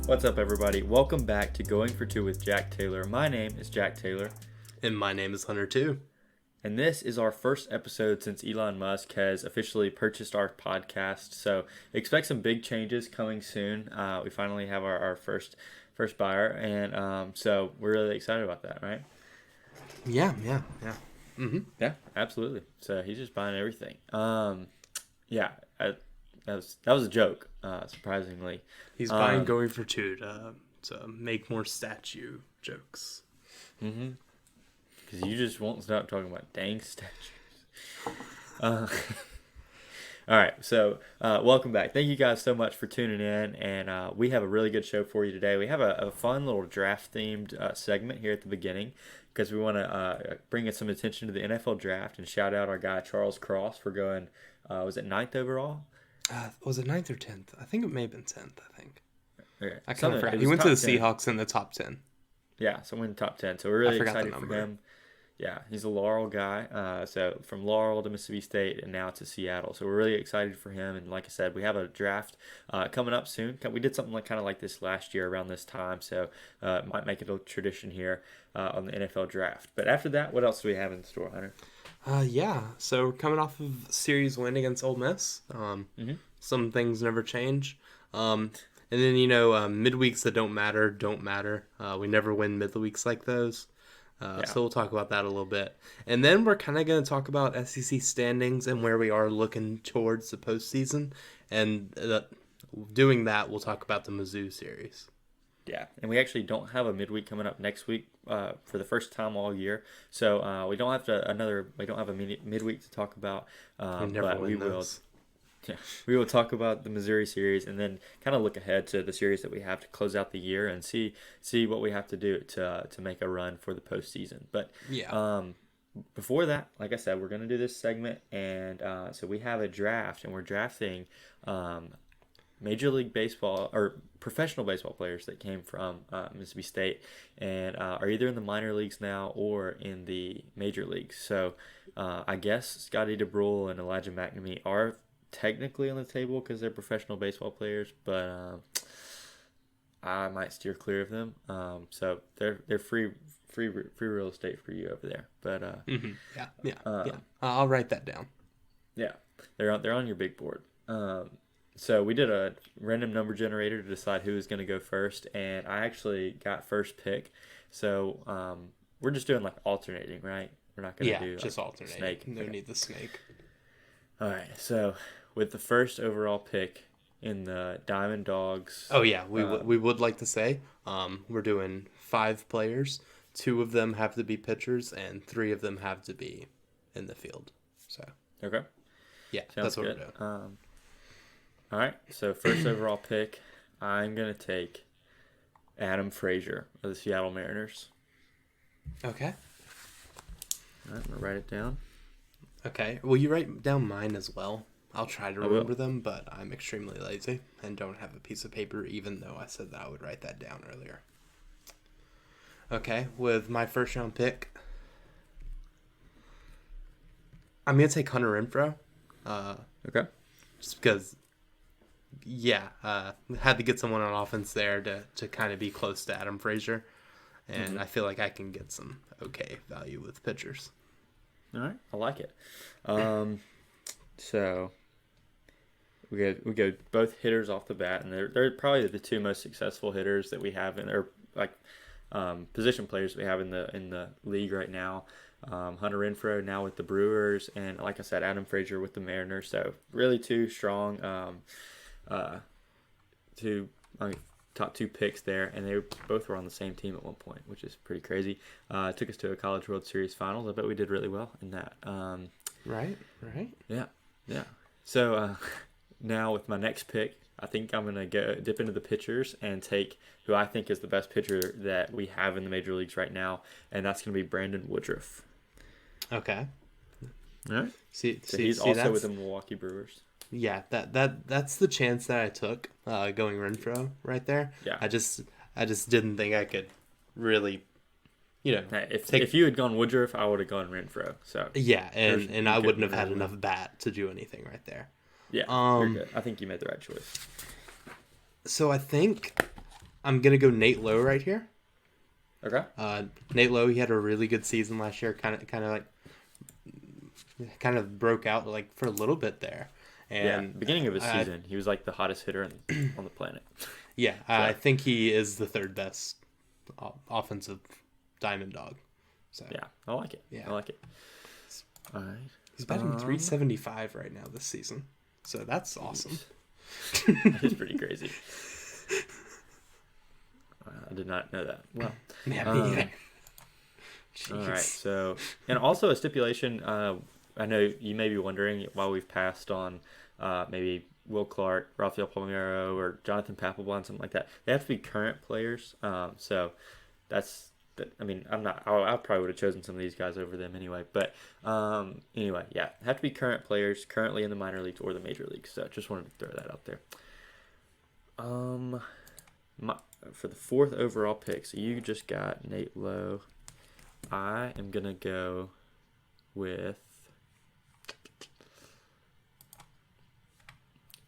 What's up, everybody? Welcome back to Going for Two with Jack Taylor. My name is Jack Taylor. And my name is Hunter too. And this is our first episode since Elon Musk has officially purchased our podcast. So expect some big changes coming soon. We finally have our first buyer. And so we're really excited about that, right? Yeah. Mm-hmm. Yeah, absolutely. So he's just buying everything. That was a joke, surprisingly. He's buying Going for Two to make more statue jokes. Mm-hmm. Because you just won't stop talking about dang statues. All right, so welcome back. Thank you guys so much for tuning in, and we have a really good show for you today. We have a fun little draft-themed segment here at the beginning because we want to bring some attention to the NFL draft and shout out our guy Charles Cross for going, was it 9th overall? Was it 9th or 10th? I think it may have been 10th, I think. Okay. I kind of forgot. He went to the Seahawks in the top 10. Yeah, so we're in the top 10. So we're really excited for him. Yeah, he's a Laurel guy. So from Laurel to Mississippi State and now to Seattle. So we're really excited for him. And like I said, we have a draft coming up soon. We did something kind of like this last year around this time. So it might make it a tradition here on the NFL draft. But after that, what else do we have in store, Hunter? So we're coming off of a series win against Ole Miss. Some things never change. And then, midweeks that don't matter. We never win midweeks like those. So we'll talk about that a little bit. And then we're kind of going to talk about SEC standings and where we are looking towards the postseason. And doing that, we'll talk about the Mizzou series. Yeah, and we actually don't have a midweek coming up next week for the first time all year. So we don't have a midweek to talk about. But we will. Yeah, we will talk about the Missouri series and then kind of look ahead to the series that we have to close out the year and see what we have to do to make a run for the postseason. But before that, like I said, we're going to do this segment, and so we have a draft, and we're drafting Major League Baseball or professional baseball players that came from Mississippi State and are either in the minor leagues now or in the major leagues. So I guess Scotty DeBrule and Elijah McNamee are technically on the table because they're professional baseball players, but I might steer clear of them. So they're free real estate for you over there. But I'll write that down. Yeah, they're on your big board. So we did a random number generator to decide who was going to go first, and I actually got first pick. So we're just doing like alternating, right? We're not going to do just alternating. Snake. No need the snake. All right, so with the first overall pick in the Diamond Dogs. Oh, yeah, we would like to say we're doing 5 players. 2 of them have to be pitchers, and 3 of them have to be in the field. So okay. Yeah, sounds that's what good. we're doing. All right, so first overall pick, I'm going to take Adam Frazier of the Seattle Mariners. Okay. All right, I'm going to write it down. Okay. Will you write down mine as well? I'll try to remember them, but I'm extremely lazy and don't have a piece of paper, even though I said that I would write that down earlier. Okay, with my first round pick, I'm going to take Hunter Renfroe. Okay. Just because, had to get someone on offense there to kind of be close to Adam Frazier. And I feel like I can get some okay value with pitchers. All right, I like it. So we go both hitters off the bat, and they're probably the 2 most successful hitters that we have in, or like position players that we have in the league right now. Hunter Renfroe now with the Brewers, and like I said, Adam Frazier with the Mariners. So really 2 strong, top 2 picks there, and they both were on the same team at one point, which is pretty crazy. Took us to a College World Series Finals. I bet we did really well in that. Right. Yeah. So now with my next pick, I think I'm going to go dip into the pitchers and take who I think is the best pitcher that we have in the major leagues right now, and that's going to be Brandon Woodruff. Okay. All right. He's also with the Milwaukee Brewers. Yeah, that's the chance that I took going Renfroe right there. Yeah. I just didn't think I could really, if you had gone Woodruff, I would have gone Renfroe. So yeah, and I wouldn't have had enough bat to do anything right there. Yeah, you're good. I think you made the right choice. So I think I'm gonna go Nate Lowe right here. Okay. Nate Lowe, he had a really good season last year. Kind of broke out like for a little bit there. And beginning of his season, he was like the hottest hitter on the planet. Yeah, so. I think he is the third best offensive diamond dog. So yeah, I like it. Yeah, I like it. All right. He's batting 375 right now this season, so that's awesome. That is pretty crazy. I did not know that. Well, yeah, me either. All right. So, and also a stipulation. I know you may be wondering why we've passed on maybe Will Clark, Rafael Palmeiro, or Jonathan Papelbon, something like that. They have to be current players. So that's. I mean, I'm not. I probably would have chosen some of these guys over them anyway. But anyway, yeah, have to be current players, currently in the minor leagues or the major leagues. So just wanted to throw that out there. For the 4th overall pick, so you just got Nate Lowe. I am gonna go with.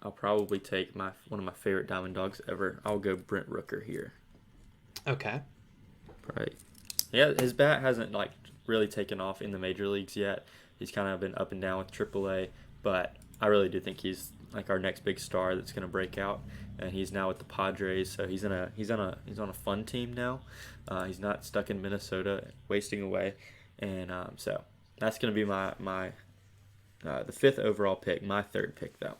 I'll probably take one of my favorite diamond dogs ever. I'll go Brent Rooker here. Okay. Right. Yeah, his bat hasn't like really taken off in the major leagues yet. He's kind of been up and down with AAA, but I really do think he's like our next big star that's going to break out. And he's now with the Padres, so he's on a fun team now. He's not stuck in Minnesota wasting away, and so that's going to be my the 5th overall pick, my 3rd pick though.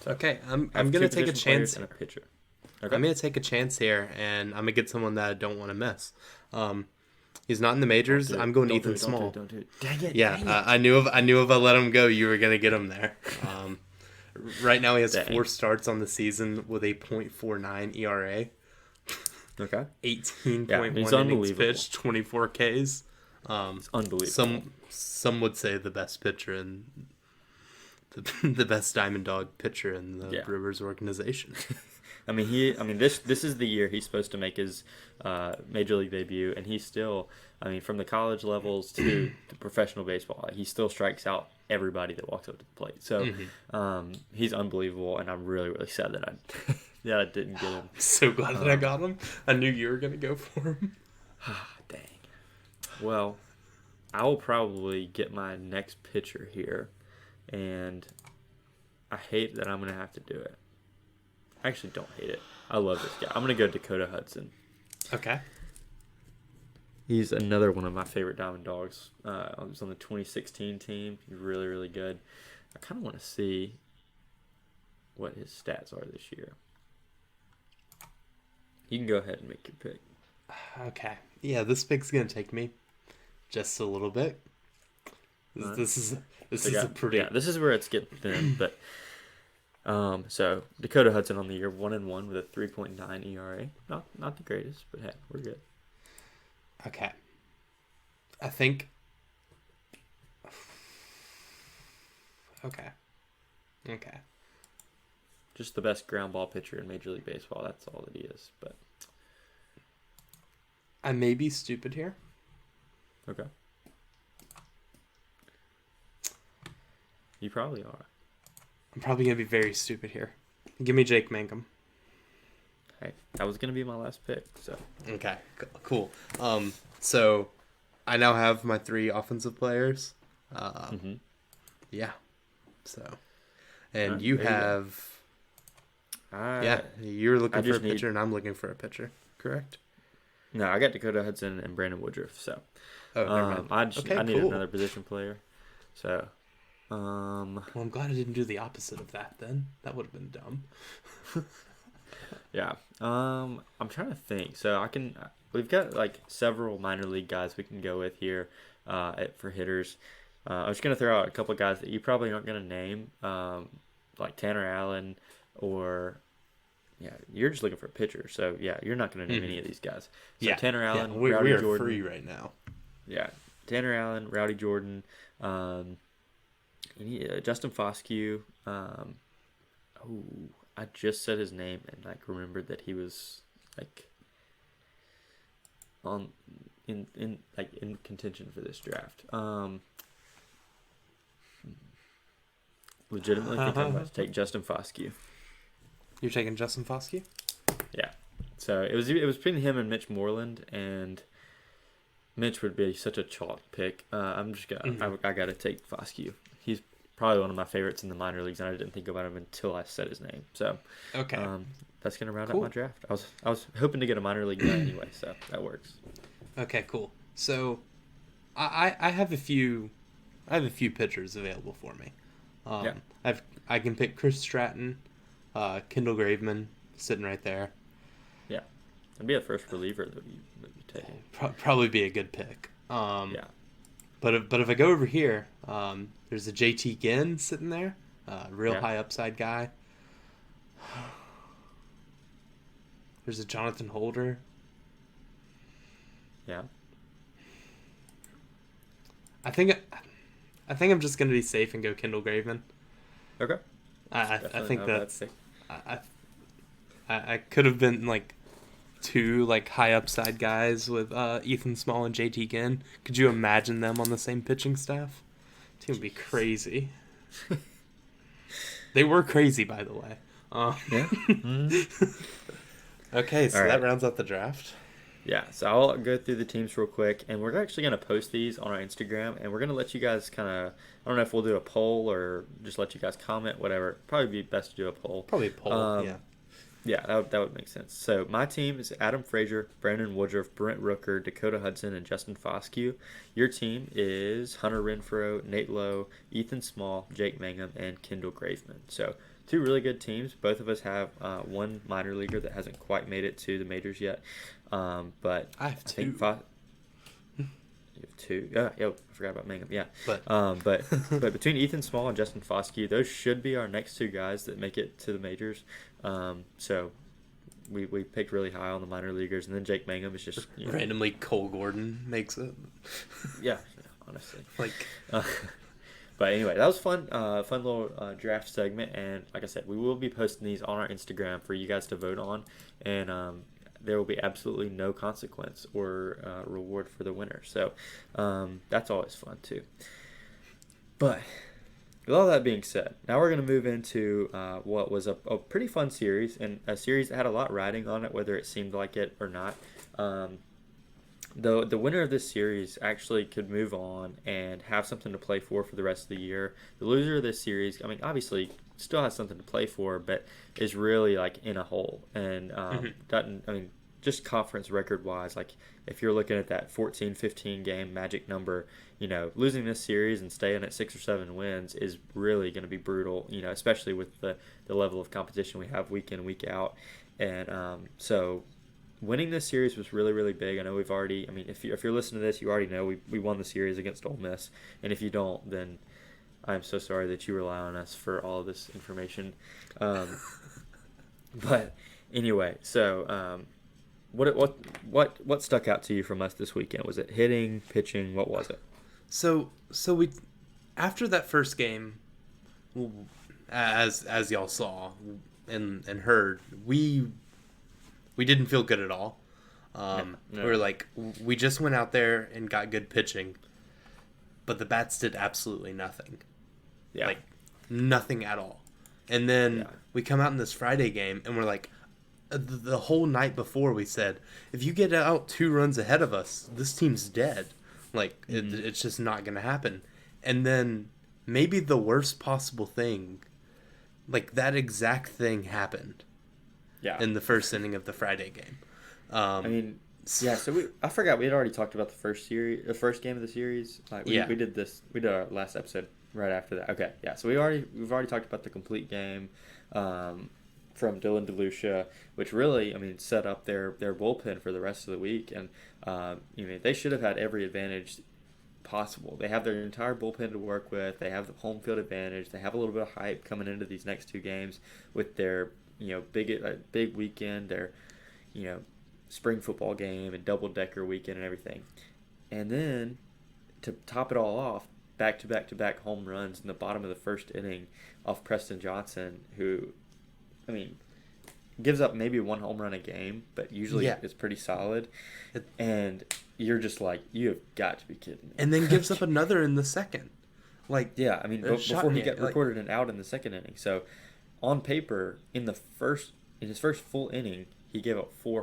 So okay, I'm going to take a chance and a pitcher. Okay. I'm going to take a chance here, and I'm going to get someone that I don't want to miss. He's not in the majors. I'm going Ethan Small. Don't do it. Dang it. Yeah, dang it. I knew if I let him go, you were going to get him there. Right now he has 4 starts on the season with a .49 ERA. Okay. 18.1 innings pitched, 24 Ks. It's unbelievable. Some would say the best pitcher and the best diamond dog pitcher in the Brewers organization. I mean, this is the year he's supposed to make his major league debut, and he's still, I mean, from the college levels to the professional baseball, he still strikes out everybody that walks up to the plate. So he's unbelievable, and I'm really, really sad that I didn't get him. I'm so glad that I got him. I knew you were gonna go for him. Dang. Well, I will probably get my next pitcher here, and I hate that I'm gonna have to do it. I actually don't hate it. I love this guy. I'm going to go Dakota Hudson. Okay. He's another one of my favorite diamond dogs. He was on the 2016 team. He's really, really good. I kind of want to see what his stats are this year. You can go ahead and make your pick. Okay. Yeah, this pick's going to take me just a little bit. This is a pretty... Yeah, this is where it's getting thin, but... So Dakota Hudson on the year 1-1 with a 3.9 ERA. Not the greatest, but hey, we're good. Okay. I think. Okay. Just the best ground ball pitcher in Major League Baseball. That's all that he is. But I may be stupid here. Okay. You probably are. I'm probably going to be very stupid here. Give me Jake Mangum. Hey, that was going to be my last pick. So Okay, cool. So I now have my 3 offensive players. Yeah. So, and you have... you're looking for a pitcher, and I'm looking for a pitcher. Correct? No, I got Dakota Hudson and Brandon Woodruff. So, I need another position player. So... well, I'm glad I didn't do the opposite of that then. That would have been dumb. Yeah. I'm trying to think. So we've got like several minor league guys we can go with here for hitters. I was going to throw out a couple of guys that you probably aren't going to name, like Tanner Allen or... Yeah, you're just looking for a pitcher. So, yeah, you're not going to name any of these guys. So, Tanner Allen, we Rowdy are Jordan. Free right now. Yeah. Tanner Allen, Rowdy Jordan, Justin Foscue. I just said his name and remembered that he was in contention for this draft. Legitimately think I'm about to take Justin Foscue. You're taking Justin Foscue? Yeah. So it was between him and Mitch Moreland, and Mitch would be such a chalk pick. I'm just gonna I gotta take Foscue. He's probably one of my favorites in the minor leagues, and I didn't think about him until I said his name. So okay, that's gonna round out my draft. I was hoping to get a minor league guy anyway, so that works. Okay, cool. So I have a few pitchers available for me. I can pick Chris Stratton, Kendall Graveman sitting right there. Yeah, that'd be the first reliever that you take. Probably be a good pick. Yeah. But if I go over here, there's a JT Ginn sitting there, high upside guy. There's a Jonathan Holder. Yeah. I think I'm just gonna be safe and go Kendall Graveman. Okay. I think that's I could have been like two like high upside guys with Ethan Small and JT Ginn. Could you imagine them on the same pitching staff? It would be crazy. They were crazy, by the way. Yeah. Okay, so that rounds out the draft. Yeah, so I'll go through the teams real quick, and we're actually going to post these on our Instagram, and we're going to let you guys kind of, I don't know if we'll do a poll or just let you guys comment, whatever. Probably be best to do a poll. Probably a poll, yeah. Yeah, that would make sense. So my team is Adam Frazier, Brandon Woodruff, Brent Rooker, Dakota Hudson, and Justin Foscue. Your team is Hunter Renfroe, Nate Lowe, Ethan Small, Jake Mangum, and Kendall Graveman. So two really good teams. Both of us have one minor leaguer that hasn't quite made it to the majors yet. But I have two. You have two. Yeah, I forgot about Mangum. Yeah. But between Ethan Small and Justin Foscue, those should be our next two guys that make it to the majors. So we picked really high on the minor leaguers, and then Jake Mangum is just randomly Cole Gordon makes it. Yeah, honestly. Like. But anyway, that was fun. Fun little draft segment, and like I said, we will be posting these on our Instagram for you guys to vote on, and there will be absolutely no consequence or reward for the winner. So that's always fun too. But with all that being said, now we're going to move into what was a pretty fun series, and a series that had a lot riding on it, whether it seemed like it or not. The winner of this series actually could move on and have something to play for the rest of the year. The loser of this series, I mean, obviously still has something to play for, but is really like in a hole and doesn't. I mean, just conference record wise, like if you're looking at that 14-15 game magic number, losing this series and staying at 6 or 7 wins is really going to be brutal. Especially with the level of competition we have week in week out, and so. Winning this series was really, really big. I know we've already. I mean, if you're listening to this, you already know we won the series against Ole Miss. And if you don't, then I'm so sorry that you rely on us for all of this information. But anyway, so what stuck out to you from us this weekend? Was it hitting, pitching? What was it? So we, after that first game, as y'all saw and heard, we didn't feel good at all. No. We were like, we just went out there and got good pitching, but the bats did absolutely nothing. Yeah. Like, nothing at all. And then we come out in this Friday game, and we're like, the whole night before we said, if you get out 2 runs ahead of us, this team's dead. Like, it's just not going to happen. And then maybe the worst possible thing, like that exact thing happened. Yeah. In the first inning of the Friday game. So I forgot we had already talked about the first game of the series. We did our last episode right after that. Okay, yeah. So we've already talked about the complete game from Dylan DeLucia, which really, set up their bullpen for the rest of the week, and they should have had every advantage possible. They have their entire bullpen to work with. They have the home field advantage. They have a little bit of hype coming into these next 2 games with their big weekend, their spring football game and double-decker weekend and everything. And then to top it all off, back-to-back home runs in the bottom of the first inning off Preston Johnson, who gives up maybe 1 home run a game, but usually it's pretty solid. And you're just like, you have got to be kidding me. And then gives up another in the second. Before he got recorded an out in the second inning. So on paper, in his first full inning, he gave up 4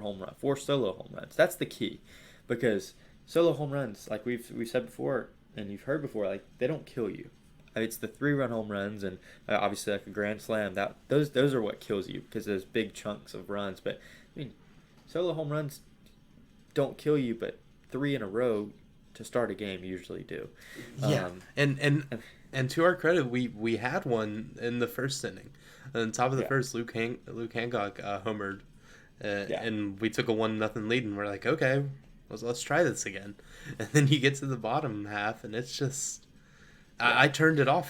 solo home runs. That's the key, because solo home runs, like we've said before and you've heard before, like they don't kill you. I mean, it's the 3-run home runs and obviously like a grand slam, that those are what kills you, because those big chunks of runs. But I mean, solo home runs don't kill you, but 3 in a row to start a game usually do. Yeah, and to our credit, we had one in the first inning. On top of the first, Luke Hancock homered, and we took a 1-0 lead, and we're like, okay, let's try this again. And then you get to the bottom half, and it's just, I turned it off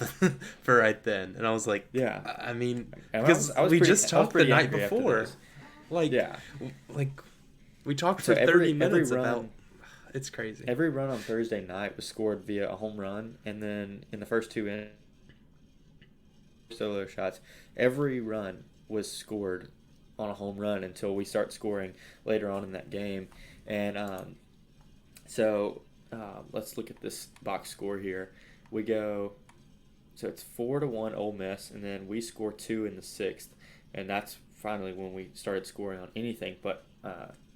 for right then, and I was like, I mean, because we just talked the night before, like we talked for 30 minutes about. It's crazy. Every run on Thursday night was scored via a home run, and then in the first 2 innings, solo shots, every run was scored on a home run until we start scoring later on in that game. And let's look at this box score here. We go, so it's 4-1 Ole Miss, and then we score 2 in the 6th, and that's finally when we started scoring on anything but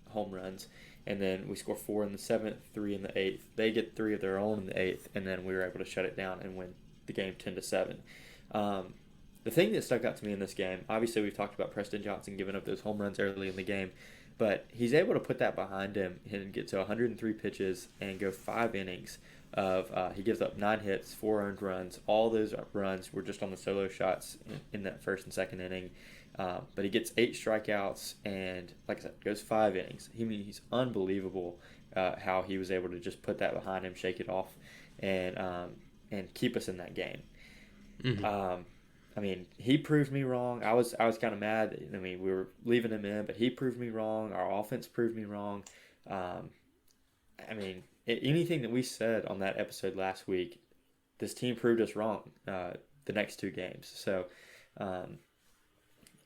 home runs. And then we score 4 in the 7th, 3 in the 8th. They get 3 of their own in the 8th, and then we were able to shut it down and win the game 10-7. The thing that stuck out to me in this game, obviously we've talked about Preston Johnson giving up those home runs early in the game, but he's able to put that behind him and get to 103 pitches and go 5 innings of he gives up 9 hits, 4 earned runs. All those runs were just on the solo shots in that first and second inning. But he gets 8 strikeouts and, like I said, goes 5 innings. He's unbelievable how he was able to just put that behind him, shake it off, and keep us in that game. Mm-hmm. I mean, he proved me wrong. I was kind of mad. I mean, we were leaving him in, but he proved me wrong. Our offense proved me wrong. I mean, anything that we said on that episode last week, this team proved us wrong the next 2 games. So,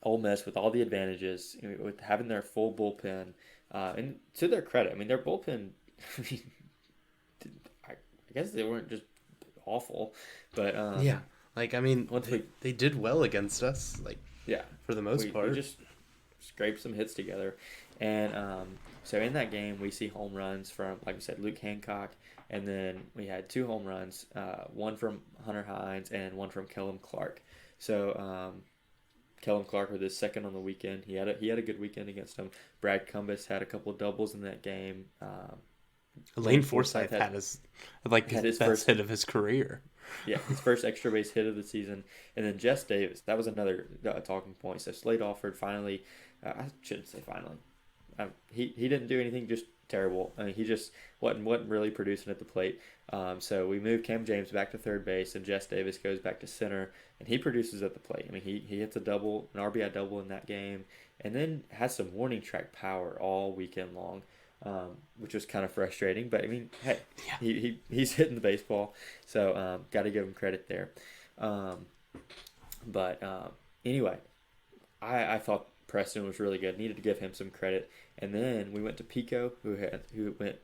Ole Miss, with all the advantages, with having their full bullpen, and to their credit, I mean, their bullpen, I guess they weren't just awful, but like, I mean, they did well against us, like, for the most part. We just scraped some hits together, and so in that game, we see home runs from, like we said, Luke Hancock, and then we had 2 home runs, one from Hunter Hines and one from Kellum Clark. So, Kellum Clark with his second on the weekend. He had a good weekend against him. Brad Cumbus had a couple of doubles in that game. Lane Forsythe had his best hit of his career. Yeah, his first extra base hit of the season. And then Jess Davis, that was another talking point. So Slade Alford finally, I shouldn't say finally. He didn't do anything just terrible. I mean, he just wasn't really producing at the plate. So we moved Cam James back to third base, and Jess Davis goes back to center, and he produces at the plate. I mean, he hits an RBI double in that game, and then has some warning track power all weekend long, which was kind of frustrating. But I mean, hey, he's hitting the baseball, so got to give him credit there. Anyway, I thought Preston was really good. Needed to give him some credit. And then we went to Pico, who went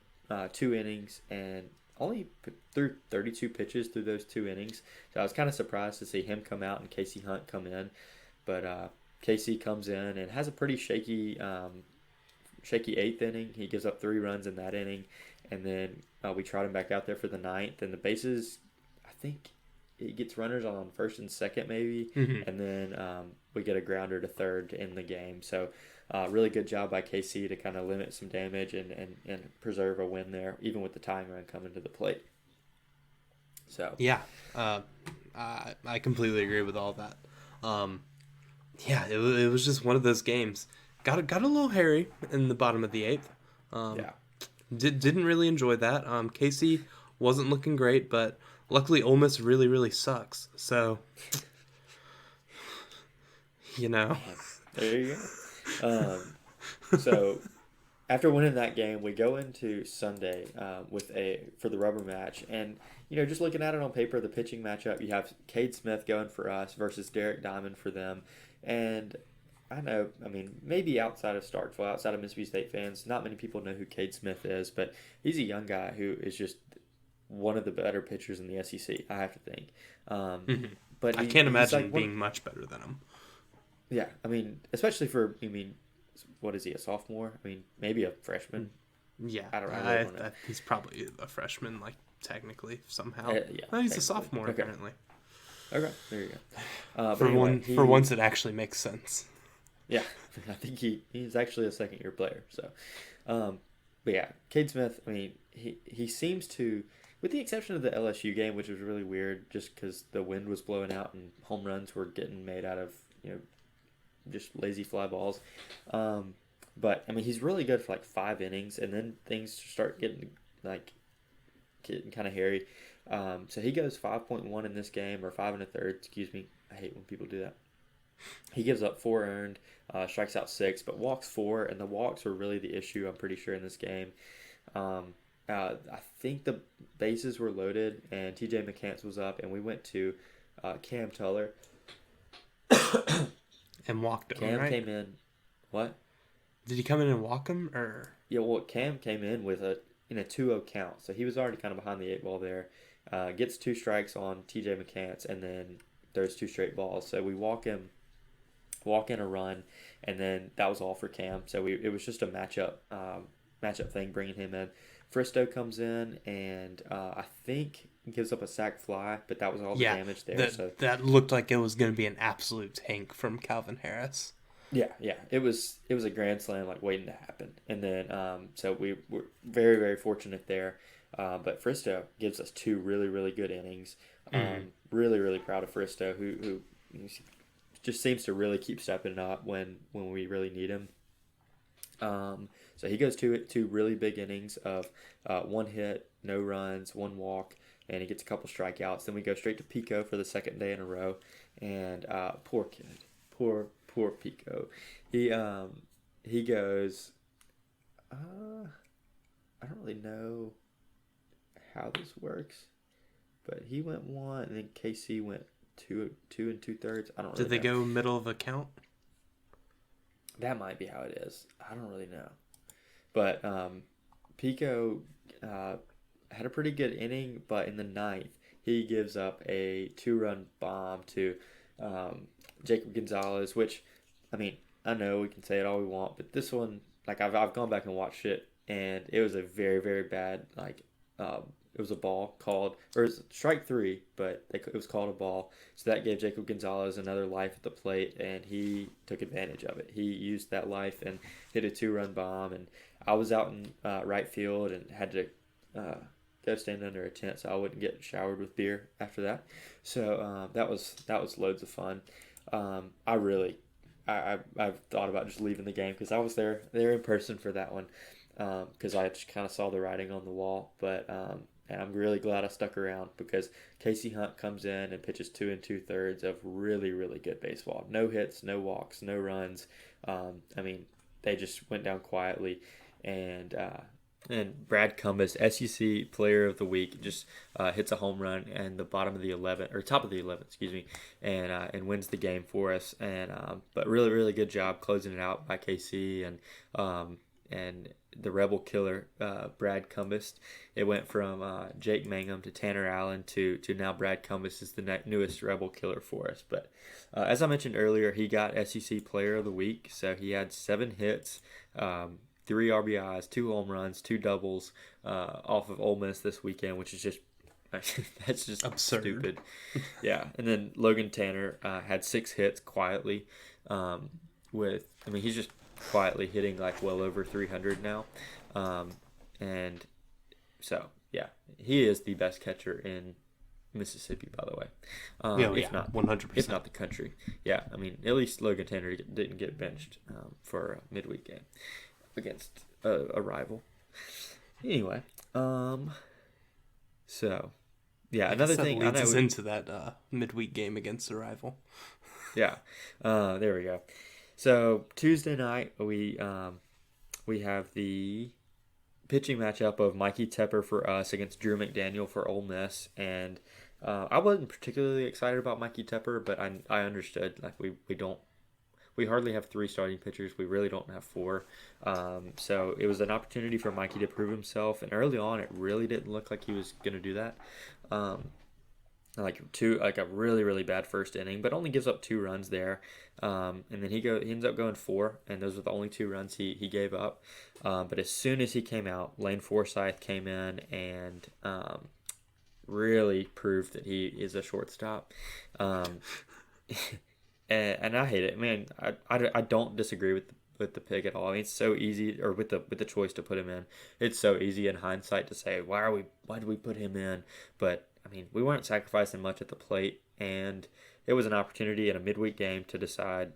2 innings and only threw 32 pitches through those 2 innings. So I was kind of surprised to see him come out and Casey Hunt come in. But Casey comes in and has a pretty shaky 8th inning. He gives up 3 runs in that inning. And then we trot him back out there for the 9th. And the bases, I think he gets runners on first and second maybe. Mm-hmm. And then we get a grounder to third to end the game. So really good job by KC to kind of limit some damage and preserve a win there, even with the tying run coming to the plate. So I completely agree with all that. It was just one of those games. Got a little hairy in the bottom of the 8th. Didn't really enjoy that. KC wasn't looking great, but luckily Ole Miss really, really sucks. So, There you go. So after winning that game, we go into Sunday for the rubber match, and just looking at it on paper, the pitching matchup, you have Cade Smith going for us versus Derek Diamond for them, and I know, I mean, maybe outside of Starkville, outside of Mississippi State fans, not many people know who Cade Smith is, but he's a young guy who is just one of the better pitchers in the SEC, I have to think. But I can't imagine being much better than him. Yeah, I mean, especially for, what is he, a sophomore? I mean, maybe a freshman. Yeah, I don't know. He's probably a freshman, like technically somehow. Yeah, no, he's a sophomore apparently. Okay, there you go. For once, it actually makes sense. Yeah, I think he's actually a second-year player. So, but yeah, Cade Smith. I mean, he seems to, with the exception of the LSU game, which was really weird, just because the wind was blowing out and home runs were getting made out of just lazy fly balls. But I mean, he's really good for like 5 innings, and then things start getting kind of hairy. So he goes 5.1 in this game, or 5 1/3. Excuse me. I hate when people do that. He gives up 4 earned, strikes out 6, but walks 4, and the walks were really the issue, I'm pretty sure, in this game. I think the bases were loaded, and TJ McCants was up, and we went to Cam Tuller. And walked him, Cam right? came in. What? Did he come in and walk him, or? Yeah, well, Cam came in with a 2-0 count, so he was already kind of behind the 8 ball there. Gets 2 strikes on TJ McCants, and then there's 2 straight balls. So we walk in a run, and then that was all for Cam. So it was just a matchup thing, bringing him in. Fristow comes in, and I think gives up a sac fly, but that was all the damage there. That looked like it was going to be an absolute tank from Calvin Harris. Yeah, it was a grand slam waiting to happen, and then so we were very, very fortunate there. But Fristow gives us 2 really, really good innings. Really, really proud of Fristow, who just seems to really keep stepping up when we really need him. So he goes 2 really big innings of 1 hit, no runs, 1 walk, and he gets a couple strikeouts. Then we go straight to Pico for the 2nd day in a row, and poor kid, poor Pico. He goes. I don't really know how this works, but he went 1, and then KC went 2 2/3. I don't really know. Did they go middle of a count? That might be how it is. I don't really know. But Pico had a pretty good inning, but in the 9th, he gives up a 2-run bomb to Jacob Gonzalez, which, I mean, I know we can say it all we want, but this one, I've gone back and watched it, and it was a very, very bad, it was a ball called, or it was strike 3, but it was called a ball. So that gave Jacob Gonzalez another life at the plate, and he took advantage of it. He used that life and hit a 2-run bomb, and I was out in right field and had to go stand under a tent so I wouldn't get showered with beer after that. So that was loads of fun. I've thought about just leaving the game because I was there in person for that one, because I just kind of saw the writing on the wall, but. And I'm really glad I stuck around because Casey Hunt comes in and pitches 2 2/3 of really, really good baseball. No hits, no walks, no runs. I mean, they just went down quietly. And Brad Cumbas, SEC Player of the Week, just hits a home run and the top of the 11th, excuse me, and wins the game for us. And but really, really good job closing it out by KC and the Rebel Killer, Brad Cumbas. It went from Jake Mangum to Tanner Allen to now Brad Cumbas is the newest Rebel Killer for us. But as I mentioned earlier, he got SEC Player of the Week. So he had 7 hits, 3 RBIs, 2 home runs, 2 doubles off of Ole Miss this weekend, which is just that's just absurd. Stupid. Yeah, and then Logan Tanner had 6 hits quietly. He's just quietly hitting well over 300 now, and so yeah, he is the best catcher in Mississippi, by the way. If not 100%, if not the country. Yeah, I mean, at least Logan Tanner didn't get benched for a midweek game against a rival. Anyway, so yeah, another thing leads us into that midweek game against a rival. Yeah, there we go. So Tuesday night we have the pitching matchup of Mikey Tepper for us against Drew McDaniel for Ole Miss, and I wasn't particularly excited about Mikey Tepper, but I understood we hardly have 3 starting pitchers. We really don't have 4, so it was an opportunity for Mikey to prove himself, and early on it really didn't look like he was going to do that. like a really really bad first inning, but only gives up 2 runs there, and then he ends up going 4, and those were the only 2 runs he gave up. But as soon as he came out, Lane Forsythe came in and really proved that he is a shortstop. And I hate it, man. I don't disagree with the pick at all. I mean, it's so easy, or with the choice to put him in. It's so easy in hindsight to say why did we put him in? But I mean, we weren't sacrificing much at the plate, and it was an opportunity in a midweek game to decide,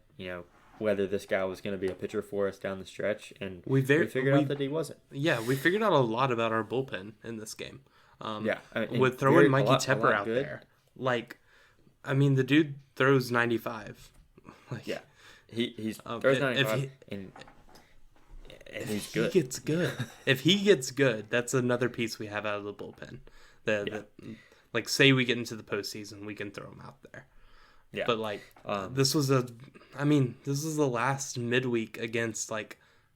whether this guy was going to be a pitcher for us down the stretch, and we figured out that he wasn't. Yeah, we figured out a lot about our bullpen in this game. With throwing very, Mikey a lot Tepper out good. there, the dude throws 95. Yeah, he throws 95, and he's good. He gets good. If he gets good, that's another piece we have out of the bullpen. Say we get into the postseason, we can throw him out there. Yeah, but this was the last midweek against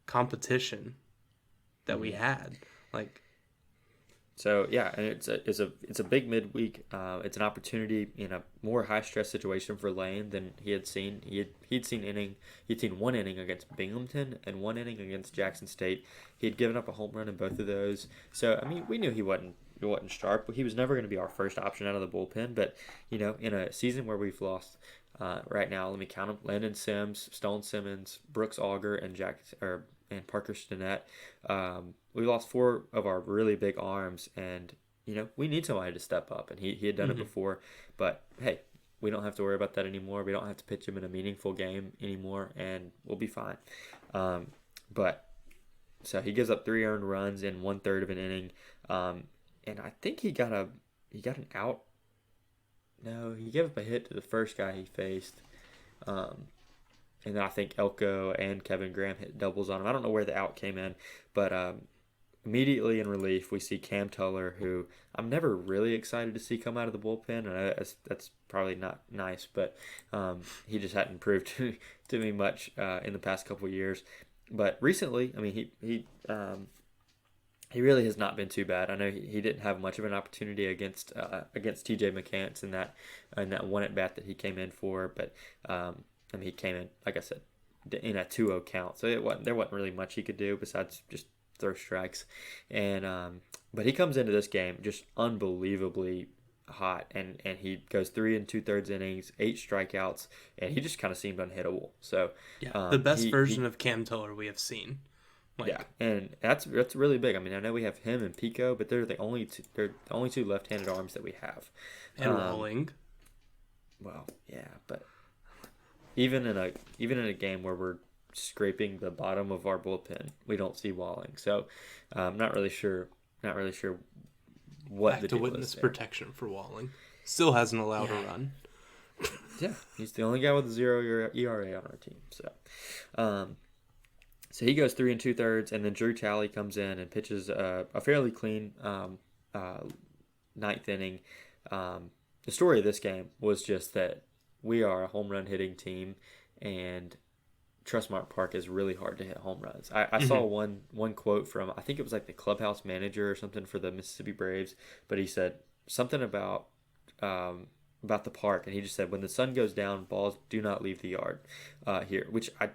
competition that we had. So yeah, and it's a big midweek. It's an opportunity in a more high stress situation for Lane than he had seen. He'd seen 1 inning against Binghamton and 1 inning against Jackson State. He'd given up a home run in both of those. So I mean, we knew he wasn't sharp. He was never going to be our first option out of the bullpen. But in a season where we've lost right now, let me count them: Landon Sims, Stone Simmons, Brooks Auger, and Parker Stinnett. We lost 4 of our really big arms, and we need somebody to step up, and he had done it before. But hey, we don't have to worry about that anymore. We don't have to pitch him in a meaningful game anymore, and we'll be fine. So he gives up 3 earned runs in 1/3 of an inning, and I think he got an out. No, he gave up a hit to the first guy he faced. And then I think Elko and Kevin Graham hit doubles on him. I don't know where the out came in, but immediately in relief, we see Cam Tuller, who I'm never really excited to see come out of the bullpen, and that's probably not nice, but he just hadn't proved to me much in the past couple of years. But recently, I mean, he really has not been too bad. I know he didn't have much of an opportunity against TJ McCants in that one at bat that he came in for, but I mean, he came in, like I said, in a 2-0 count, so there wasn't really much he could do besides just throw strikes. And but he comes into this game just unbelievably hot, and he goes 3 2/3 innings, 8 strikeouts, and he just kind of seemed unhittable. So the best version of Cam Tuller we have seen. And that's really big. I mean, I know we have him and Pico, but they're the only two left-handed arms that we have. And Walling. Well, yeah, but even in a game where we're scraping the bottom of our bullpen, we don't see Walling. So I'm not really sure what Back the to deal witness is there. protection for Walling. Still hasn't allowed a run. Yeah, he's the only guy with a 0 ERA on our team. So he goes 3 2/3, and then Drew Talley comes in and pitches a fairly clean 9th inning. The story of this game was just that we are a home run hitting team, and Trustmark Park is really hard to hit home runs. I saw one quote from, I think it was the clubhouse manager or something for the Mississippi Braves, but he said something about the park, and he just said, when the sun goes down, balls do not leave the yard here, which I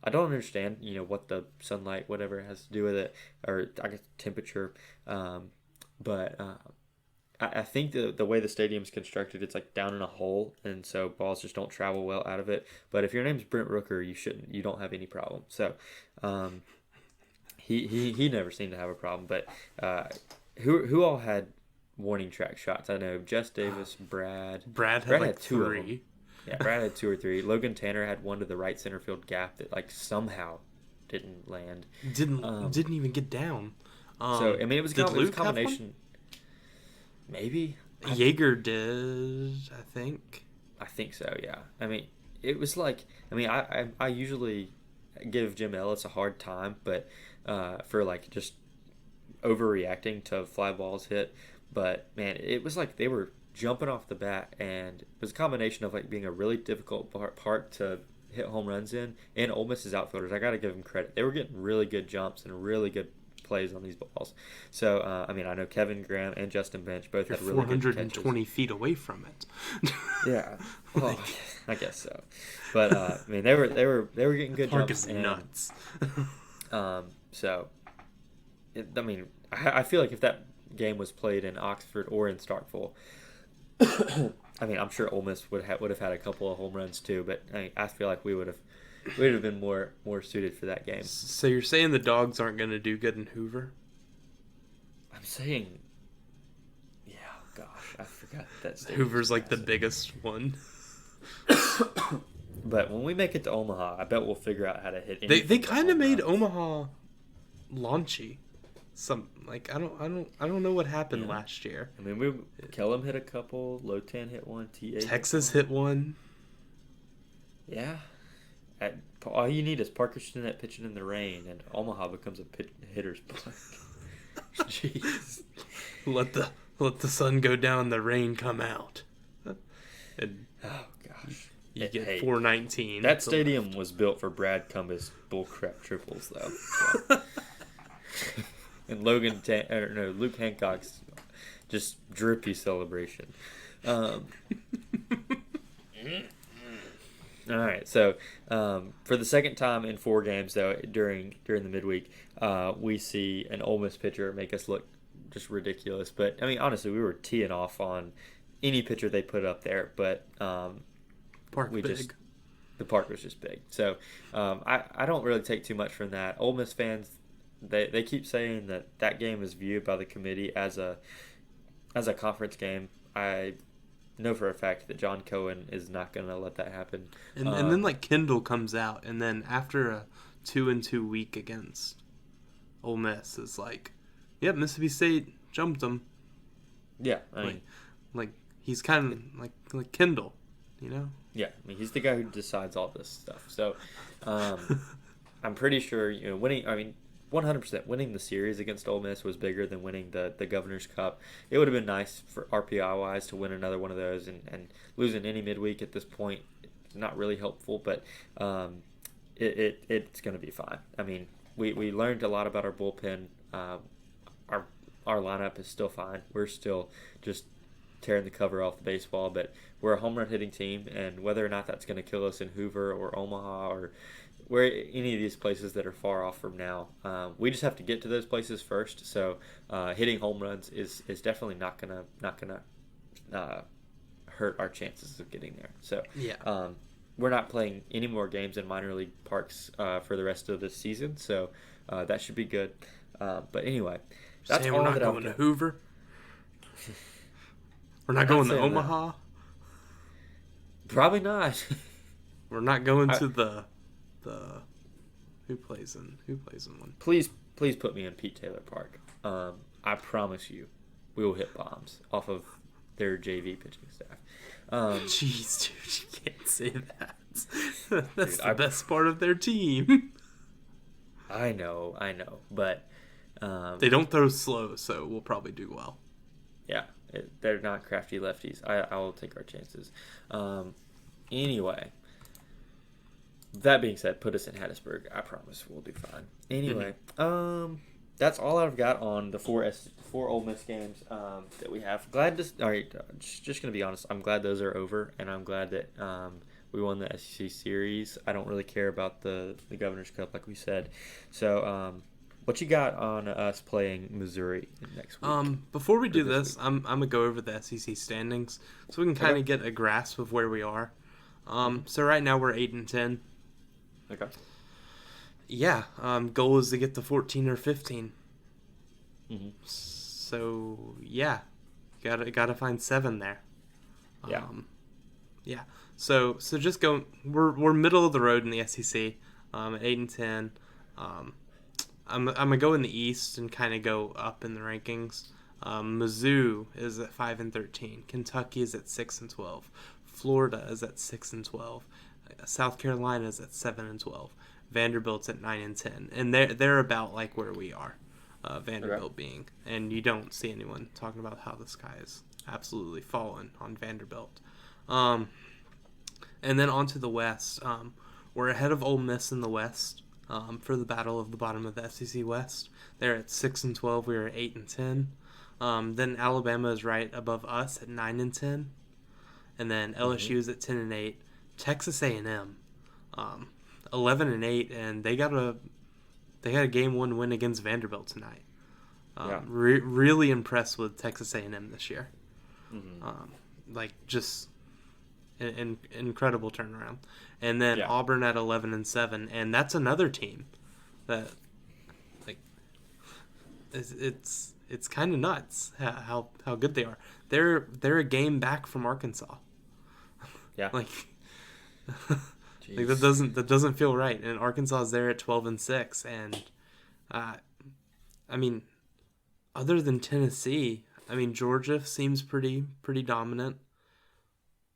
don't understand, what the sunlight, whatever, has to do with it, or I guess temperature, but I think the way the stadium's constructed, it's down in a hole, and so balls just don't travel well out of it. But if your name's Brent Rooker, you don't have any problem. So he never seemed to have a problem. But who all had warning track shots? I know Jess Davis, Brad had 2 of them. Yeah, Brad had 2 or 3. Logan Tanner had one to the right center field gap that somehow didn't land. Didn't even get down. So I mean, it was a combination. Maybe Jaeger did, I think. I think so. Yeah. I mean, it was I usually give Jim Ellis a hard time, but for just overreacting to fly balls hit. But man, it was they were jumping off the bat, and it was a combination of being a really difficult park to hit home runs in, and Ole Miss's outfielders. I got to give them credit; they were getting really good jumps and really good plays on these balls. So, I mean, I know Kevin Graham and Justin Bench both had really good catches. 420 feet away from it. Yeah, well, I guess so. But I mean, they were getting good jumps. Park is nuts. So, I mean, I feel like if that game was played in Oxford or in Starkville, I mean, I'm sure Ole Miss would have had a couple of home runs too. But I feel like we would have been more suited for that game. So you're saying the Dogs aren't going to do good in Hoover? I'm saying, yeah, gosh, I forgot that. Hoover's like the biggest one. But when we make it to Omaha, I bet we'll figure out how to hit. They kind of made Omaha launchy. I don't know what happened last year. I mean, Kellum hit a couple, Lotan hit one, TA Texas hit one. Yeah. All you need is Parker Stinnett pitching in the rain, and Omaha becomes a hitter's park. Jeez. Let the sun go down, the rain come out. And oh gosh, you get 419. That stadium was built for Brad Cumbas bullcrap triples, though. So. And Luke Hancock's just drippy celebration. All right, so for the second time in 4 games, though, during the midweek, we see an Ole Miss pitcher make us look just ridiculous. But, I mean, honestly, we were teeing off on any pitcher they put up there. But the park was just big. So I don't really take too much from that. Ole Miss fans, they keep saying that game is viewed by the committee as a conference game. I know for a fact that John Cohen is not going to let that happen. And then like Kendall comes out, and then after a 2-2 week against Ole Miss, is like, yep, Mississippi State jumped them. Yeah, I mean, like he's kind of like Kendall, you know? Yeah, I mean, he's the guy who decides all this stuff. So I'm pretty sure winning. I mean, 100% winning the series against Ole Miss was bigger than winning the Governor's Cup. It would have been nice for RPI-wise to win another one of those, and losing any midweek at this point is not really helpful, but it's going to be fine. I mean, we learned a lot about our bullpen. Our lineup is still fine. We're still just tearing the cover off the baseball, but we're a home run hitting team, and whether or not that's going to kill us in Hoover or Omaha or where any of these places that are far off from now, we just have to get to those places first. So hitting home runs is definitely not gonna hurt our chances of getting there. So yeah, we're not playing any more games in minor league parks for the rest of this season. So that should be good. But anyway, that's all. We're not going to Hoover. We're not going to Omaha. Probably not. We're not going to the who plays in one. Please put me in Pete Taylor Park. I promise you, we will hit bombs off of their JV pitching staff. Jeez, dude, you can't say that. That's the best part of their team. I know, but they don't throw slow, so we'll probably do well. Yeah, they're not crafty lefties. I will take our chances. Anyway. That being said, put us in Hattiesburg. I promise we'll do fine. Anyway, that's all I've got on the four Ole Miss games that we have. Just gonna be honest. I'm glad those are over, and I'm glad that we won the SEC series. I don't really care about the Governor's Cup, like we said. So, what you got on us playing Missouri next week? Before we do this, I'm gonna go over the SEC standings so we can kind of get a grasp of where we are. So right now we're 8-10. Okay. Yeah. Goal is to get to 14 or 15. Mm-hmm. So yeah, gotta find 7 there. Yeah. Yeah. So just go. We're middle of the road in the SEC. At 8-10. I'm gonna go in the East and kind of go up in the rankings. Mizzou is at 5-13. Kentucky is at 6-12. Florida is at 6-12. South Carolina is at 7-12. Vanderbilt's at 9-10, and they're about like where we are. Vanderbilt being, and you don't see anyone talking about how the sky is absolutely fallen on Vanderbilt. And then on to the West. We're ahead of Ole Miss in the West. for the battle of the bottom of the SEC West. They're at 6-12. We are at 8-10. Then Alabama is right above us at 9-10, and then LSU is at 10-8. Texas A&M, 11-8, and they had a game 1 win against Vanderbilt tonight. Really impressed with Texas A&M this year. Just an incredible turnaround. And then Auburn at 11-7, and that's another team that it's kind of nuts how good they are. They're a game back from Arkansas. Yeah. That doesn't feel right. And Arkansas is there at 12-6, and other than Tennessee, Georgia seems pretty dominant.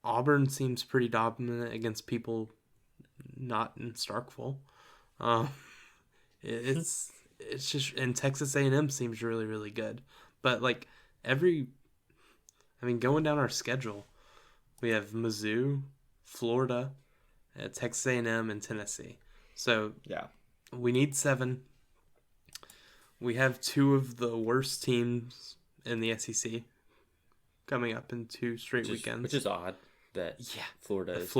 Auburn seems pretty dominant against people not in Starkville. It's just, and Texas A&M seems really, really good. But going down our schedule, we have Mizzou, Florida, Texas A&M, and Tennessee. So we need 7. We have 2 of the worst teams in the SEC coming up in 2 straight weekends, which is odd that Florida is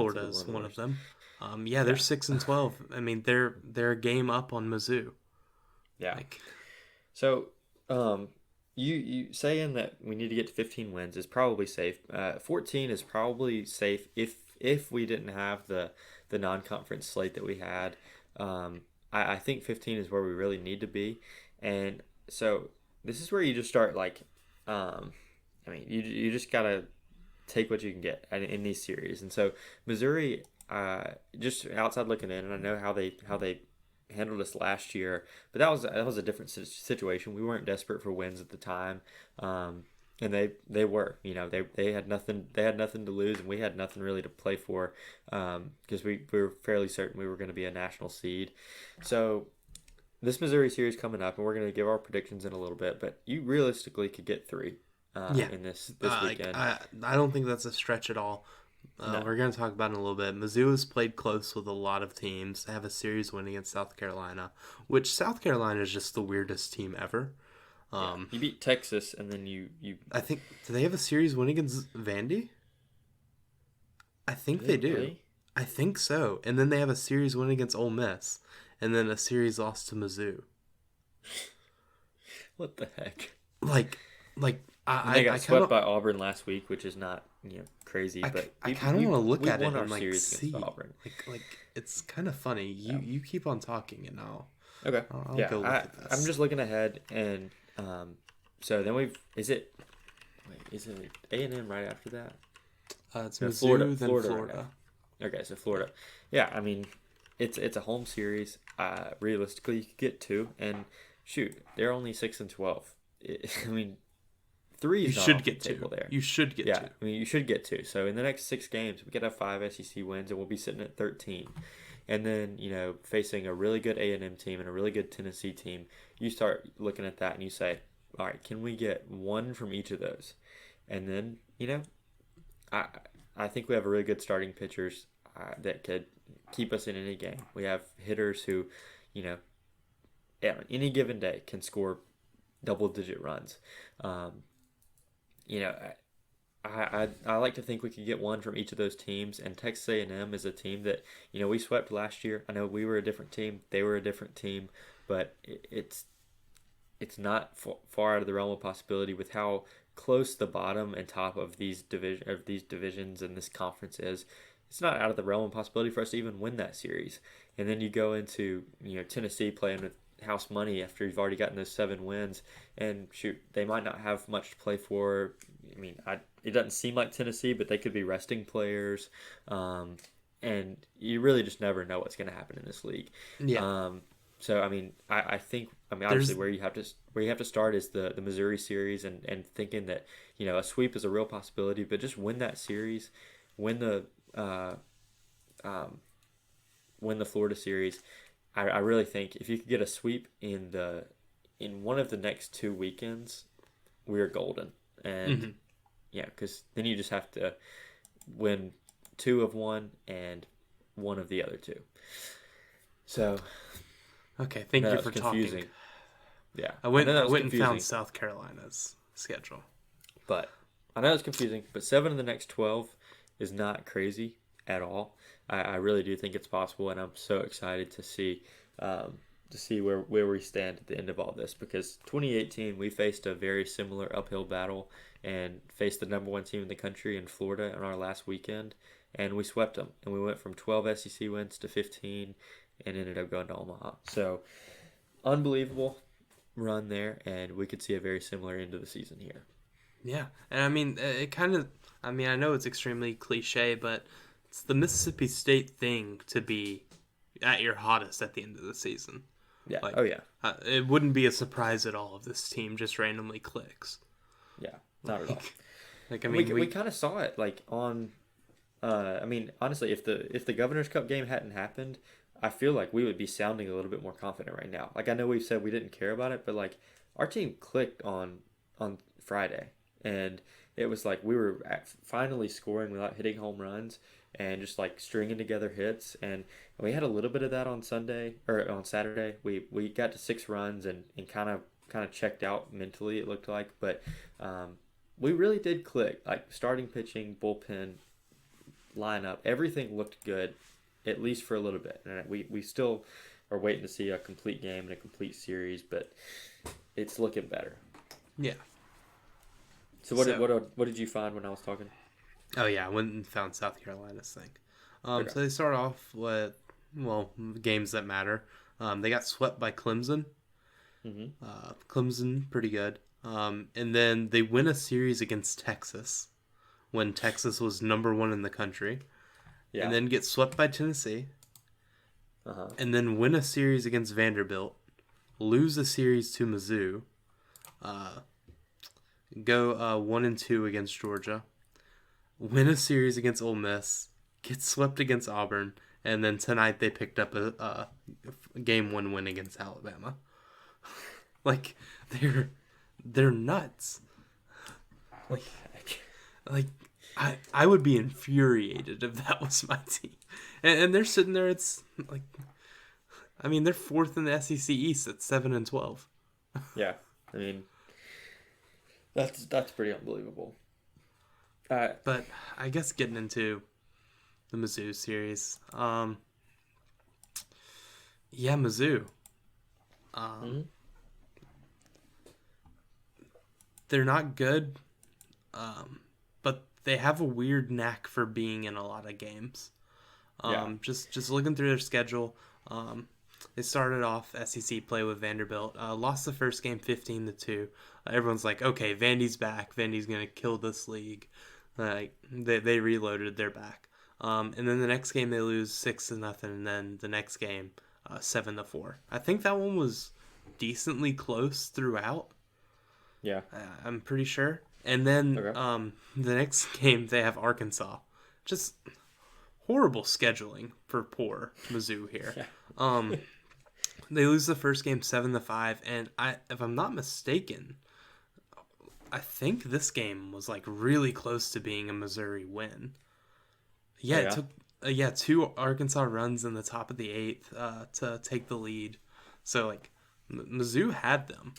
one of them. They're 6-12. They're a game up on Mizzou. Yeah. So, you saying that we need to get to 15 wins is probably safe. 14 is probably safe if we didn't have the non-conference slate that we had. I think 15 is where we really need to be, and so this is where you just start you just gotta take what you can get in these series. And so Missouri, just outside looking in, and I know how they handled us last year, but that was a different situation. We weren't desperate for wins at the time, and they were. They had nothing to lose, and we had nothing really to play for, because we were fairly certain we were going to be a national seed. So this Missouri series coming up, and we're going to give our predictions in a little bit, but you realistically could get 3 in this weekend. I don't think that's a stretch at all. No. We're going to talk about it in a little bit. Mizzou has played close with a lot of teams. They have a series win against South Carolina, which South Carolina is just the weirdest team ever. You beat Texas, and then you. I think, do they have a series win against Vandy? I think they do. Really? I think so. And then they have a series win against Ole Miss, and then a series loss to Mizzou. What the heck? They got swept by Auburn last week, which is not crazy. But I kind of want to look at it and series see. Auburn. It's kind of funny. You keep on talking, and I'll go look at this. I'm just looking ahead, and so then is it A&M right after that? It's Mizzou, Florida. Right? Okay, so Florida. Yeah, it's a home series. Realistically, you could get 2, and shoot, they're only 6-12. 3 is you not should off get the table 2. there. You should get 2. You should get 2. So in the next 6 games, we could have 5 SEC wins, and we'll be sitting at 13. And then, facing a really good A&M team and a really good Tennessee team, you start looking at that and you say, all right, can we get 1 from each of those? And then, I think we have a really good starting pitchers that could keep us in any game. We have hitters who, on any given day can score double-digit runs. I like to think we could get 1 from each of those teams, and Texas A&M is a team that we swept last year. I know we were a different team, they were a different team, but it's not far out of the realm of possibility with how close the bottom and top of these divisions and this conference is. It's not out of the realm of possibility for us to even win that series. And then you go into Tennessee playing with house money after you've already gotten those 7 wins, and shoot, they might not have much to play for. It doesn't seem like Tennessee, but they could be resting players, and you really just never know what's going to happen in this league. So I think obviously where you have to start is the Missouri series, and thinking that a sweep is a real possibility, but just win that series, win the Florida series. I really think if you could get a sweep in one of the next 2 weekends, we're golden. And because then you just have to win 2 of one and 1 of the other 2. So Okay, thank you for talking. Yeah, I went and found South Carolina's schedule. But I know it's confusing, but 7 of the next 12 is not crazy at all. I really do think it's possible, and I'm so excited to see where we stand at the end of all this, because 2018 we faced a very similar uphill battle and faced the number 1 team in the country in Florida on our last weekend, and we swept them, and we went from 12 SEC wins to 15 and ended up going to Omaha. So unbelievable run there, and we could see a very similar end of the season here. Yeah, and I mean, it kind of, I mean, I know it's extremely cliche, but it's the Mississippi State thing to be at your hottest at the end of the season. Yeah. Like, oh, yeah. It wouldn't be a surprise at all if this team just randomly clicks. Yeah, not at all. Like, I mean, we kind of saw it, like, on, I mean, honestly, if the Governor's Cup game hadn't happened, I feel like we would be sounding a little bit more confident right now. Like, I know we've said we didn't care about it, but, like, our team clicked on Friday. And it was like we were finally scoring without hitting home runs and just like stringing together hits. And we had a little bit of that on Saturday. We got to 6 runs and kind of checked out mentally, it looked like. But we really did click. Like starting pitching, bullpen, lineup, everything looked good, at least for a little bit. And we still are waiting to see a complete game and a complete series, but it's looking better. Yeah. So what did you find when I was talking? Oh yeah, I went and found South Carolina's thing. Okay. So they start off with games that matter. They got swept by Clemson. Mm-hmm. Clemson pretty good. And then they win a series against Texas when Texas was number 1 in the country. Yeah. And then get swept by Tennessee. Uh-huh. And then win a series against Vanderbilt. Lose a series to Mizzou. Go 1-2 against Georgia, win a series against Ole Miss, get swept against Auburn, and then tonight they picked up a game 1 win against Alabama. Like they're nuts. Like I would be infuriated if that was my team, and they're sitting there. It's like, I mean, they're 4th in the SEC East at 7-12. Yeah, I mean. That's pretty unbelievable. But I guess getting into the Mizzou series, Mizzou. They're not good, but they have a weird knack for being in a lot of games. Just looking through their schedule, they started off SEC play with Vanderbilt. Lost the first game 15-2. Everyone's like, okay, Vandy's back. Vandy's gonna kill this league. Like they reloaded. They're back. And then the next game they lose 6-0, and then the next game 7-4. I think that one was decently close throughout. Yeah, I'm pretty sure. And then okay. The next game they have Arkansas. Just horrible scheduling for poor Mizzou here. Yeah. They lose the first game 7-5, and if I'm not mistaken, I think this game was like really close to being a Missouri win. Yeah, It took 2 Arkansas runs in the top of the 8th to take the lead. So like Mizzou had them,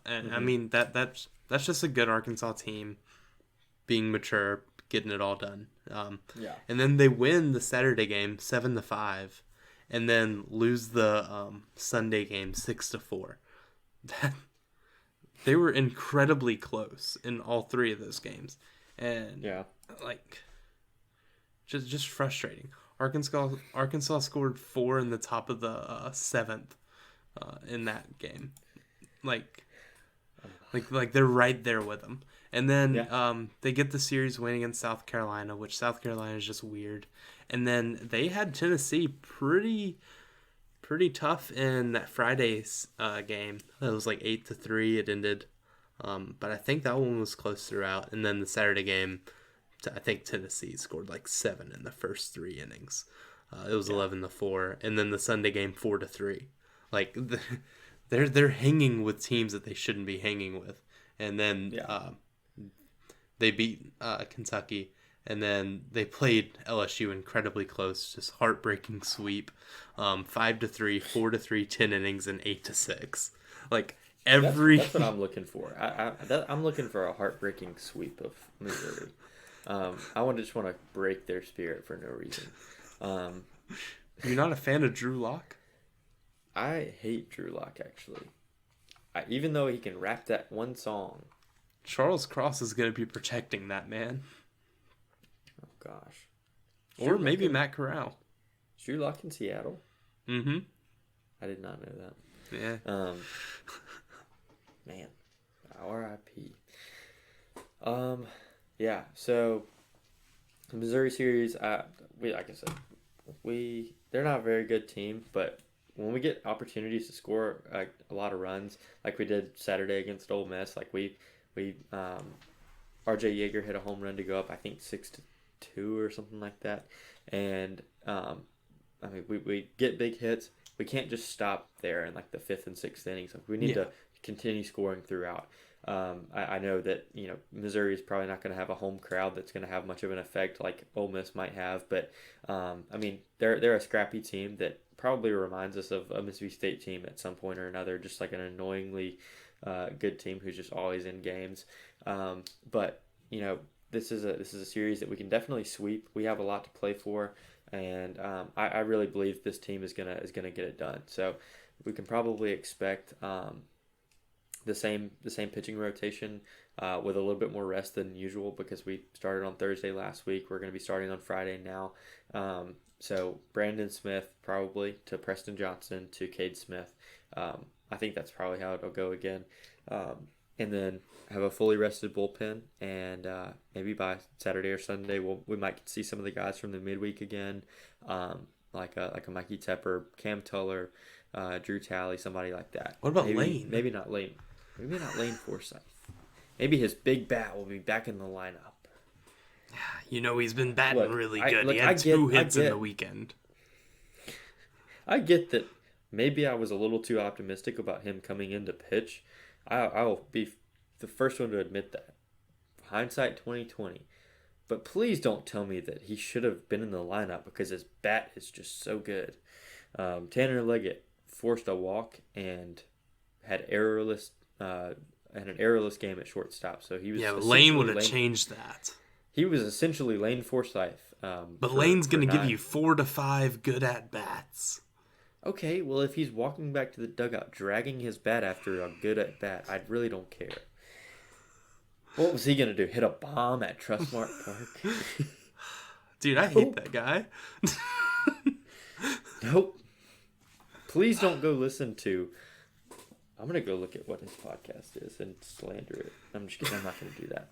and I mean that's just a good Arkansas team being mature, getting it all done. And then they win the Saturday game 7-5, and then lose the Sunday game 6-4. They were incredibly close in all 3 of those games, and like just frustrating. Arkansas scored 4 in the top of the 7th in that game, like they're right there with them. And then they get the series win against South Carolina, which South Carolina is just weird. And then they had Tennessee pretty tough in that Friday's game. It was like 8-3 it ended. But I think that one was close throughout. And then the Saturday game, I think Tennessee scored like 7 in the first 3 innings. It was 11-4. And then the Sunday game 4-3. Like they're hanging with teams that they shouldn't be hanging with. And then they beat Kentucky, And then they played LSU incredibly close, just heartbreaking sweep, 5-3, 4-3, 10 innings, and 8-6. Like that's what I'm looking for. I'm looking for a heartbreaking sweep of Missouri. I just want to break their spirit for no reason. You're not a fan of Drew Lock? I hate Drew Lock, actually. Even though he can rap that one song. Charles Cross is going to be protecting that man. Oh, gosh. Or maybe Matt Corral. Is Drew Lock in Seattle? Mm-hmm. I did not know that. Yeah. Man. R.I.P. Yeah, so the Missouri series, like I said, they're not a very good team, but when we get opportunities to score a lot of runs, like we did Saturday against Ole Miss, like we R.J. Yeager hit a home run to go up, I think 6-2 or something like that, and we get big hits. We can't just stop there in like the 5th and 6th innings. Like we need to continue scoring throughout. I know that Missouri is probably not going to have a home crowd that's going to have much of an effect like Ole Miss might have, but they're a scrappy team that probably reminds us of a Mississippi State team at some point or another, just like an annoyingly good team who's just always in games. But this is a series that we can definitely sweep. We have a lot to play for, and I really believe this team is gonna get it done. So we can probably expect the same pitching rotation with a little bit more rest than usual because we started on Thursday last week. We're going to be starting on Friday now. So Brandon Smith probably to Preston Johnson to Cade Smith. I think that's probably how it'll go again. And then have a fully rested bullpen, and maybe by Saturday or Sunday we might see some of the guys from the midweek again, like a Mikey Tepper, Cam Tuller, Drew Talley, somebody like that. What about Lane? Maybe not Lane. Maybe not Lane Forsythe. Maybe his big bat will be back in the lineup. He's been batting really good. He had 2 hits in the weekend. I get that maybe I was a little too optimistic about him coming in to pitch. I'll be the first one to admit that. Hindsight 2020. But please don't tell me that he should have been in the lineup because his bat is just so good. Tanner Leggett forced a walk and had an errorless game at shortstop. So he was Lane would have changed that. He was essentially Lane Forsythe. But Lane's going to give you 4 to 5 good at bats. Okay, well if he's walking back to the dugout dragging his bat after a good at bat, I really don't care. What was he going to do? Hit a bomb at Trustmark Park? Dude, I hate that guy. Nope. Please don't go listen to... I'm going to go look at what his podcast is and slander it. I'm just kidding. I'm not going to do that.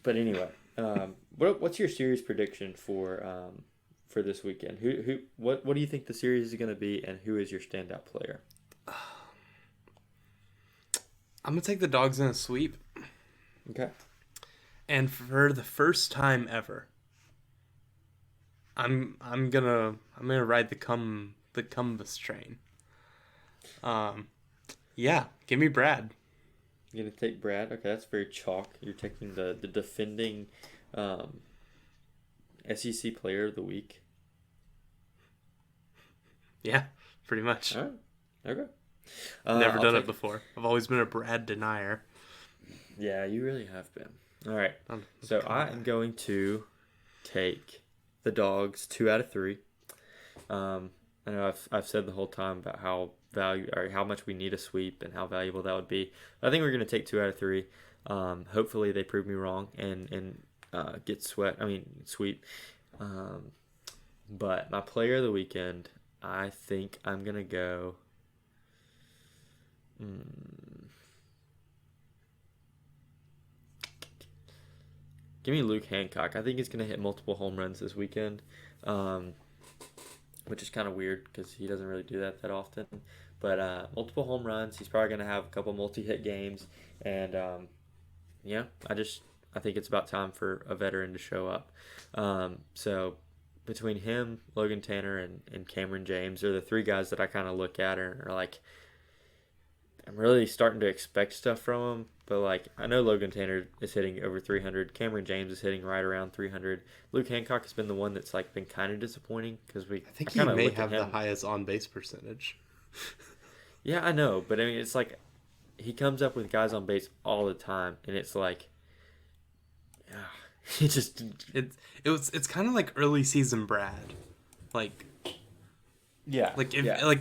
But anyway, what's your series prediction for this weekend? What do you think the series is going to be, and who is your standout player? I'm going to take the Dogs in a sweep. Okay. And for the first time ever, I'm gonna ride the Cumbus train. Give me Brad. You're gonna take Brad? Okay, that's very chalk. You're taking the defending SEC Player of the Week. Yeah, pretty much. All right. Okay. Never done it before. I've always been a Brad denier. Yeah, you really have been. All right. So I am going to take the Dogs 2 out of 3. I know I've said the whole time about how much we need a sweep and how valuable that would be. I think we're going to take 2 out of 3. Hopefully they prove me wrong and get sweep. But my player of the weekend, I think I'm going to go... Give me Luke Hancock. I think he's going to hit multiple home runs this weekend, which is kind of weird because he doesn't really do that often. But multiple home runs. He's probably going to have a couple multi-hit games. And, I think it's about time for a veteran to show up. So between him, Logan Tanner, and Cameron James are the 3 guys that I kind of look at and are like, I'm really starting to expect stuff from him. But like I know Logan Tanner is hitting over 300. Cameron James is hitting right around 300. Luke Hancock has been the one that's like been kind of disappointing because I think he may have the highest on base percentage. Yeah, I know, but I mean it's like he comes up with guys on base all the time, and it's like, he just it's kind of like early season Brad, like. Yeah. Like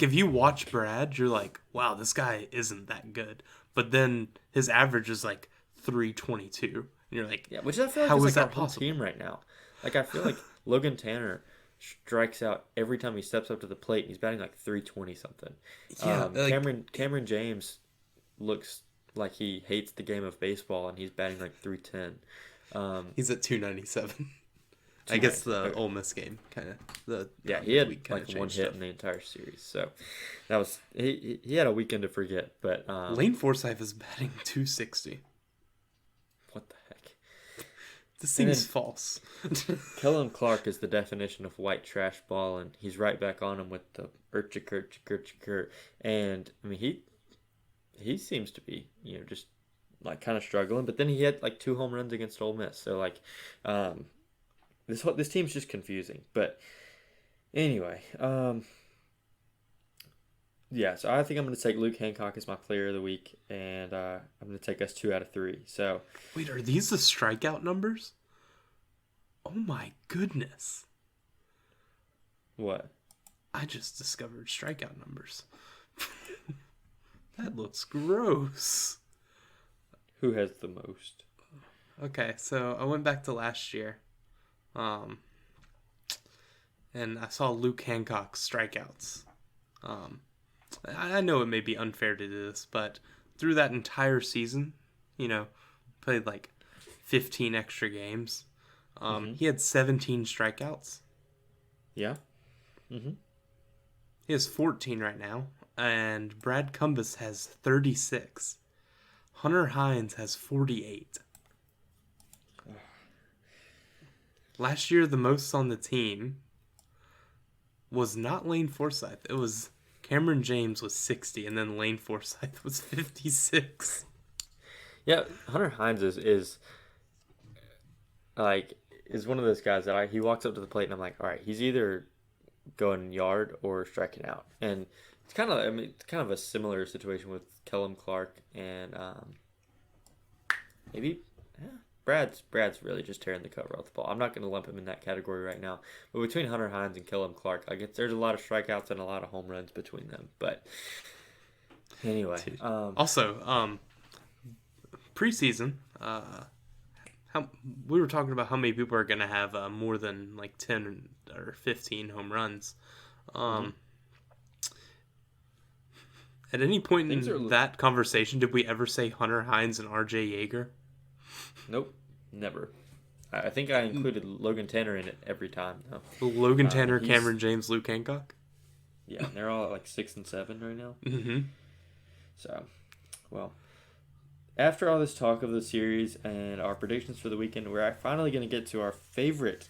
if you watch Brad, you're like, wow, this guy isn't that good. But then his average is like 322. And you're like, yeah, which I feel like is like our whole team right now. Like I feel like Logan Tanner strikes out every time he steps up to the plate. He's batting like 320 something. Yeah, Cameron James looks like he hates the game of baseball, and he's batting like 310. He's at 297. I guess the Ole Miss game kind of he had like one hit in the entire series, so that was he had a weekend to forget. But Lane Forsythe is batting 260. What the heck? This seems false. Kellum Clark is the definition of white trash ball, and he's right back on him with the urchikert. And I mean he seems to be just like kind of struggling, but then he had like 2 home runs against Ole Miss, so like. This team's just confusing, but anyway, yeah. So I think I'm going to take Luke Hancock as my player of the week, and I'm going to take us 2 out of 3. So wait, are these the strikeout numbers? Oh my goodness! What? I just discovered strikeout numbers. That looks gross. Who has the most? Okay, so I went back to last year. And I saw Luke Hancock's strikeouts. I know it may be unfair to do this, but through that entire season, played like 15 extra games. He had 17 strikeouts. Yeah. He has 14 right now, and Brad Cumbas has 36. Hunter Hines has 48. Last year, the most on the team was not Lane Forsythe. It was Cameron James was 60, and then Lane Forsythe was 56. Yeah, Hunter Hines is one of those guys that he walks up to the plate, and I'm like, all right, he's either going yard or striking out, and it's kind of a similar situation with Kellum Clark and maybe. Yeah. Brad's really just tearing the cover off the ball. I'm not going to lump him in that category right now. But between Hunter Hines and Kellum Clark, there's a lot of strikeouts and a lot of home runs between them. But anyway. Also, preseason, we were talking about how many people are going to have more than like 10 or 15 home runs. At any point in that conversation, did we ever say Hunter Hines and R.J. Yeager? Nope, never. I think I included Logan Tanner in it every time, though. Logan Tanner, Cameron James, Luke Hancock? Yeah, they're all at like 6 and 7 right now. Mm-hmm. So, well, after all this talk of the series and our predictions for the weekend, we're finally going to get to our favorite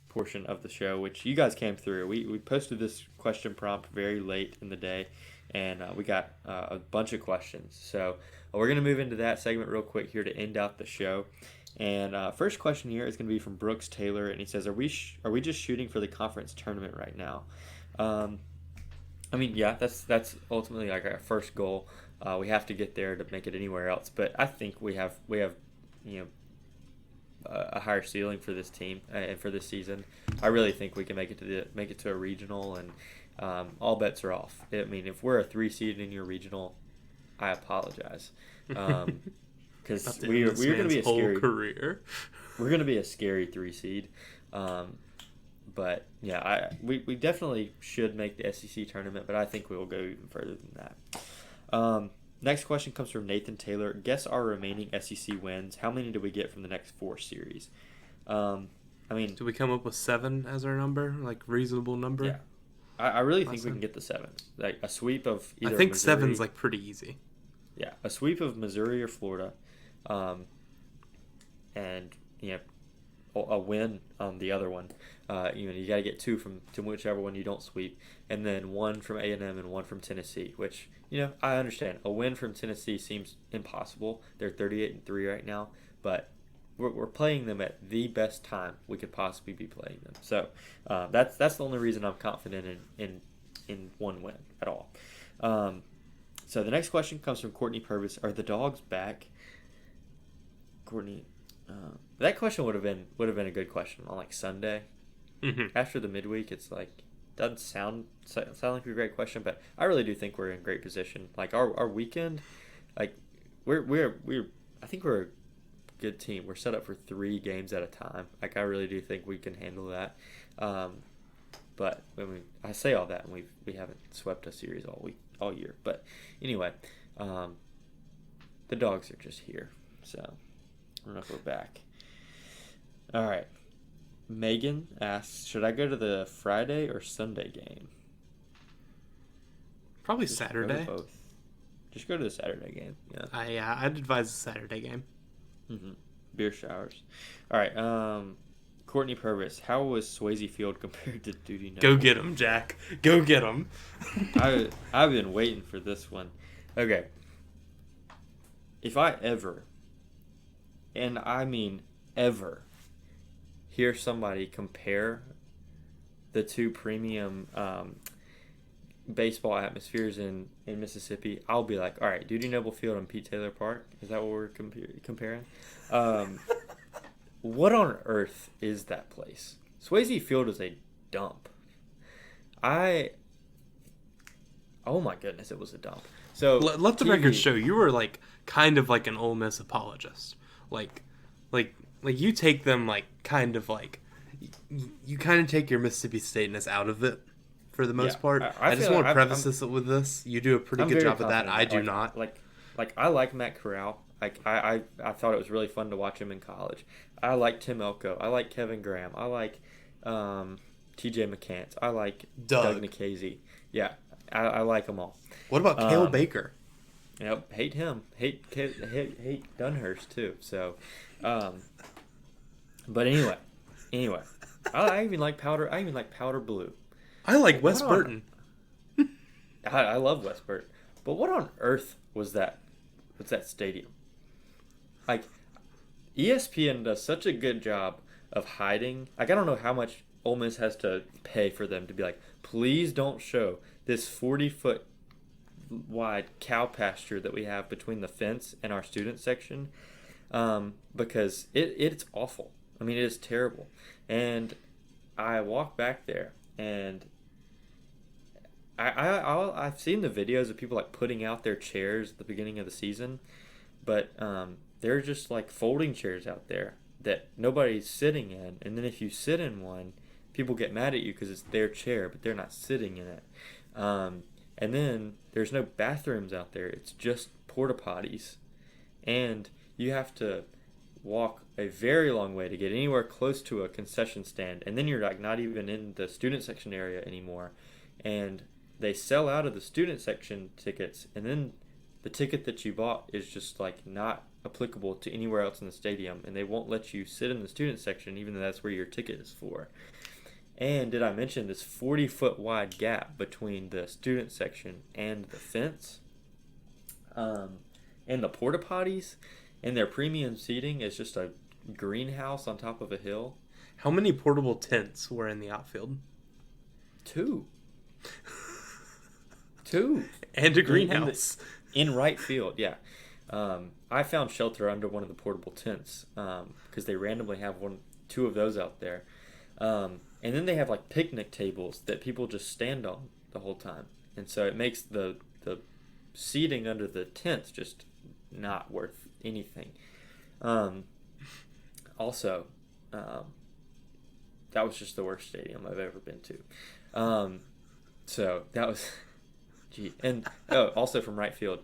portion of the show, which you guys came through. We posted this question prompt very late in the day, and we got a bunch of questions. So we're going to move into that segment real quick here to end out the show. And first question here is going to be from Brooks Taylor, and he says, "Are we just shooting for the conference tournament right now?" I mean, yeah, that's ultimately like our first goal. We have to get there to make it anywhere else, but I think we have a higher ceiling for this team and for this season. I really think we can make it to a regional, and all bets are off. I mean, if we're a 3 seed in your regional, I apologize. Because we're going to be a scary career. We're going to be a scary 3 seed. But yeah, we definitely should make the SEC tournament, but I think we will go even further than that. Next question comes from Nathan Taylor. Guess our remaining SEC wins. How many do we get from the next 4 series? I mean, do we come up with 7 as our number, like reasonable number? Yeah, I really think we can get the 7. Like a sweep of either. I think Missouri, 7's like pretty easy. Yeah, a sweep of Missouri or Florida, and a win on the other one. You got to get two from whichever one you don't sweep, and then one from A&M and one from Tennessee. Which I understand. A win from Tennessee seems impossible. They're 38-3 right now, but we're playing them at the best time we could possibly be playing them. So that's the only reason I'm confident in one win at all. So the next question comes from Courtney Purvis. Are the Dogs back? Courtney, that question would have been a good question on like Sunday. Mm-hmm. After the midweek, it's like doesn't sound like a great question, but I really do think we're in great position. Like our weekend, like we're I think we're a good team. We're set up for 3 games at a time. Like I really do think we can handle that. But I say all that, and we haven't swept a series all year. But anyway, the Dogs are just here, so I don't know if we're back. All right. Megan asks, should I go to the Friday or Sunday game? Probably Saturday. Both. Just go to the Saturday game. Yeah. I'd advise the Saturday game. Mm-hmm. Beer showers. All right. Courtney Purvis, how was Swayze Field compared to Duty Noble? Go get him, Jack. Go get him. I've been waiting for this one. Okay. If I ever, and I mean ever, hear somebody compare the two premium baseball atmospheres in Mississippi, I'll be like, all right, Duty Noble Field and Pete Taylor Park. Is that what we're comparing? What on earth is that place? Swayze Field is a dump. Oh my goodness, it was a dump. So let the record show you were like kind of like an Ole Miss apologist. Like you take them like kind of like you kind of take your Mississippi Stateness out of it for the most part. I just want to preface this with this. You do a pretty good job of that. I do not. Like I like Matt Corral. Like I thought it was really fun to watch him in college. I like Tim Elko. I like Kevin Graham. I like T.J. McCants. I like Doug Nikhazy. Yeah, I like them all. What about Cale Baker? Yep, hate him. Hate Dunhurst too. So, but anyway, I even like Powder Blue. I like West Burton. I love West Burton. But what on earth was that? What's that stadium? Like, ESPN does such a good job of hiding. Like, I don't know how much Ole Miss has to pay for them to be like, please don't show this 40-foot wide cow pasture that we have between the fence and our student section, because it's awful. I mean, it is terrible. And I walk back there, and I've seen the videos of people like putting out their chairs at the beginning of the season, but they're just like folding chairs out there that nobody's sitting in. And then if you sit in one, people get mad at you because it's their chair, but they're not sitting in it. And then there's no bathrooms out there. It's just porta potties. And you have to walk a very long way to get anywhere close to a concession stand. And then you're like not even in the student section area anymore. And they sell out of the student section tickets, and then the ticket that you bought is just like not applicable to anywhere else in the stadium, and they won't let you sit in the student section even though that's where your ticket is for. And did I mention this 40-foot wide gap between the student section and the fence? And the porta potties and their premium seating is just a greenhouse on top of a hill. How many portable tents were in the outfield? 2. And a greenhouse. In right field, yeah. I found shelter under one of the portable tents because they randomly have 2 of those out there. And then they have like picnic tables that people just stand on the whole time. And so it makes the seating under the tents just not worth anything. Also, that was just the worst stadium I've ever been to. So that was... Gee. And also from right field,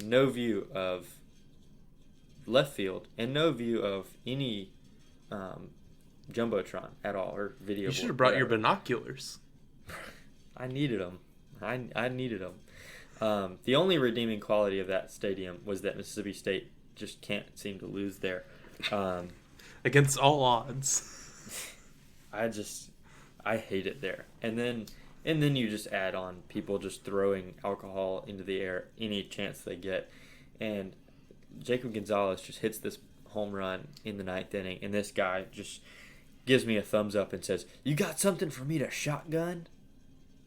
no view of left field and no view of any jumbotron at all or video. You should have brought your binoculars. I needed them. I needed them. The only redeeming quality of that stadium was that Mississippi State just can't seem to lose there. against all odds. I hate it there. And then you just add on people just throwing alcohol into the air any chance they get. And Jacob Gonzalez just hits this home run in the 9th inning, and this guy just gives me a thumbs up and says, "You got something for me to shotgun?"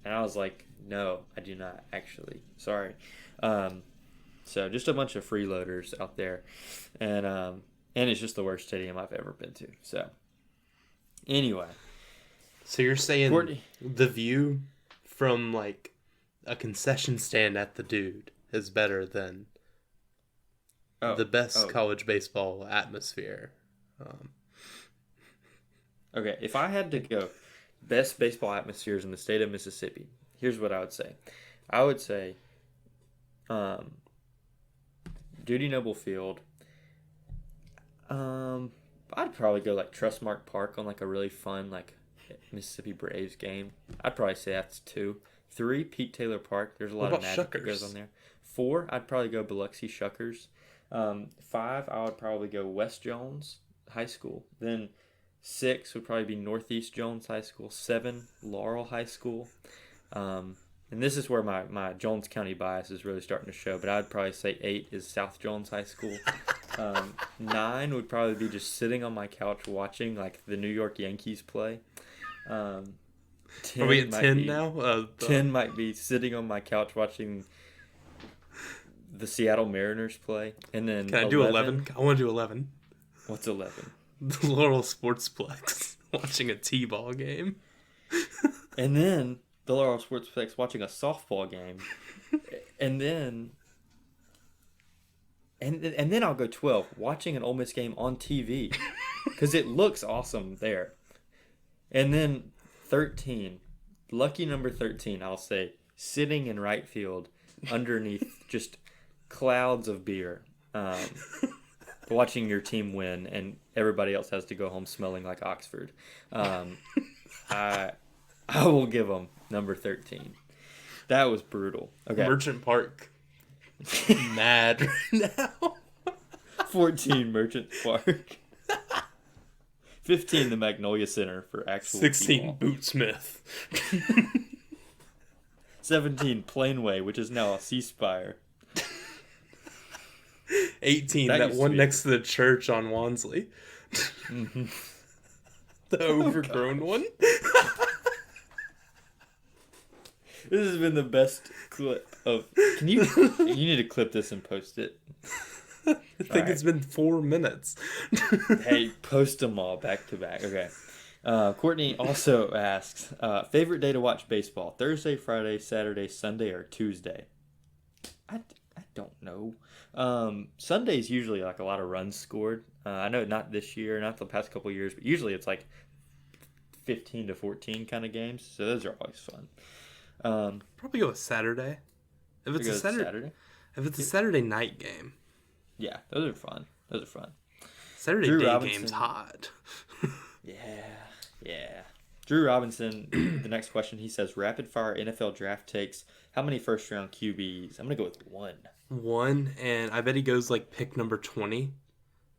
And I was like, "No, I do not, actually. Sorry." So just a bunch of freeloaders out there. And it's just the worst stadium I've ever been to. So anyway. So you're saying Courtney, the view from like a concession stand at the Dude is better than the best college baseball atmosphere. Okay, if I had to go best baseball atmospheres in the state of Mississippi, here's what I would say. I would say Duty Noble Field. I'd probably go like Trustmark Park on like a really fun like Mississippi Braves game. I'd probably say that's 2. 3, Pete Taylor Park. There's a lot of magic that goes on there. 4, I'd probably go Biloxi Shuckers. 5, I would probably go West Jones High School. Then 6 would probably be Northeast Jones High School. 7, Laurel High School. And this is where my Jones County bias is really starting to show, but I'd probably say 8 is South Jones High School. 9 would probably be just sitting on my couch watching like the New York Yankees play. 10 Are we at 10 now? 10 might be sitting on my couch watching the Seattle Mariners play. And then can I do 11? I want to do 11. What's 11? The Laurel Sportsplex watching a T-ball game. And then the Laurel Sportsplex watching a softball game. And then I'll go 12, watching an Ole Miss game on TV because it looks awesome there. And then 13, lucky number 13, I'll say, sitting in right field underneath just clouds of beer, watching your team win, and everybody else has to go home smelling like Oxford. I will give them number 13. That was brutal. Okay. Merchant Park. Mad right now. 14, Merchant Park. 15, the Magnolia Center for actual 16, Bootsmith. 17, Planeway, which is now a C-Spire. 18, that one next to the church on Wansley. Mm-hmm. The overgrown one. This has been the best clip of... You need to clip this and post it. I think it's been 4 minutes. Hey, post them all back to back. Okay. Courtney also asks, favorite day to watch baseball? Thursday, Friday, Saturday, Sunday, or Tuesday? I don't know. Sunday's usually like a lot of runs scored. I know not this year, not the past couple years, but usually it's like 15 to 14 kind of games. So those are always fun. Probably go with Saturday. If it's a Saturday. If it's a Saturday night game. Yeah, those are fun. Saturday Drew day Robinson. game's hot. Yeah. Drew Robinson, the next question, he says, rapid fire NFL draft takes. How many first round QBs? I'm going to go with 1. 1, and I bet he goes like pick number 20.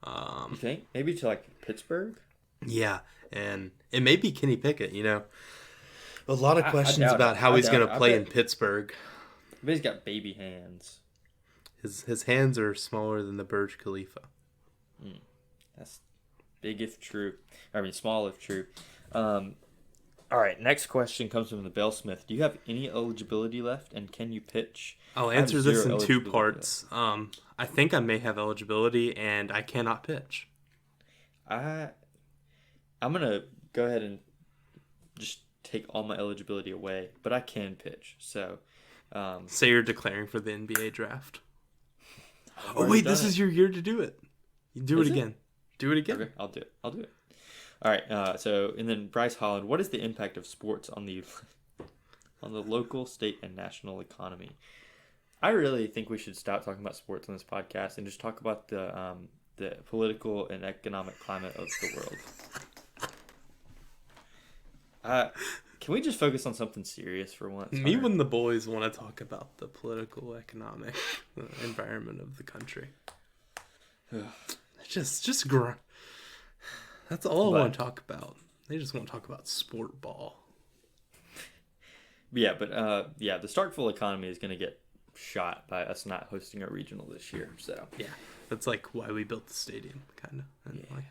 You think? Maybe to like Pittsburgh? Yeah, and it may be Kenny Pickett, you know. A lot of questions about how he's going to play in Pittsburgh. But he's got baby hands. His hands are smaller than the Burj Khalifa. That's big if true. Small if true. All right, next question comes from the Bellsmith. Do you have any eligibility left, and can you pitch? I'll answer this in 2 parts. I think I may have eligibility, and I cannot pitch. I'm going to go ahead and just take all my eligibility away, but I can pitch. So you're declaring for the NBA draft. Oh, wait, this is your year to do it. You do it again. Do it again. Okay, I'll do it. All right, and then Bryce Holland, what is the impact of sports on the local, state, and national economy? I really think we should stop talking about sports on this podcast and just talk about the political and economic climate of the world. Can we just focus on something serious for once? Me when the boys want to talk about the political, economic environment of the country. just That's all I want to talk about. They just want to talk about sport ball. Yeah, but the Starkville economy is going to get shot by us not hosting a regional this year. So yeah, that's like why we built the stadium, kind of. Yeah.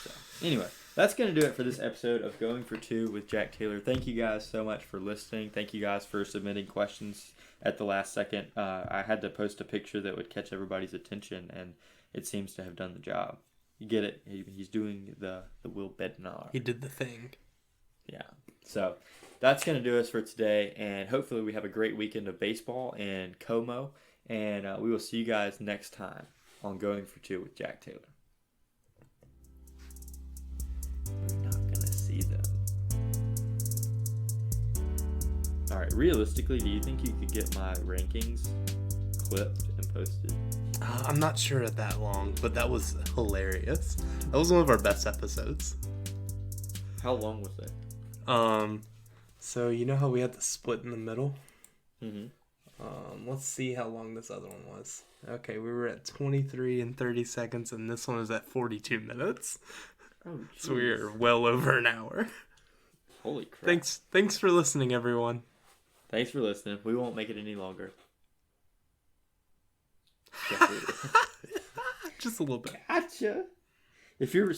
So anyway, that's going to do it for this episode of Going for Two with Jack Taylor. Thank you guys so much for listening. Thank you guys for submitting questions at the last second. I had to post a picture that would catch everybody's attention, and it seems to have done the job. You get it. He's doing the Will Bednar. He did the thing. Yeah. So that's going to do us for today, and hopefully we have a great weekend of baseball in Como, and we will see you guys next time on Going for Two with Jack Taylor. We're not going to see them. All right, realistically, do you think you could get my rankings clipped and posted? I'm not sure at that long, but that was hilarious. That was one of our best episodes. How long was it? So you know how we had the split in the middle? Mm-hmm. Let's see how long this other one was. Okay, we were at 23 and 30 seconds, and this one was at 42 minutes. Oh, so we are well over an hour. Holy crap. Thanks for listening, everyone. Thanks for listening. We won't make it any longer. Just a little bit. Gotcha. If you're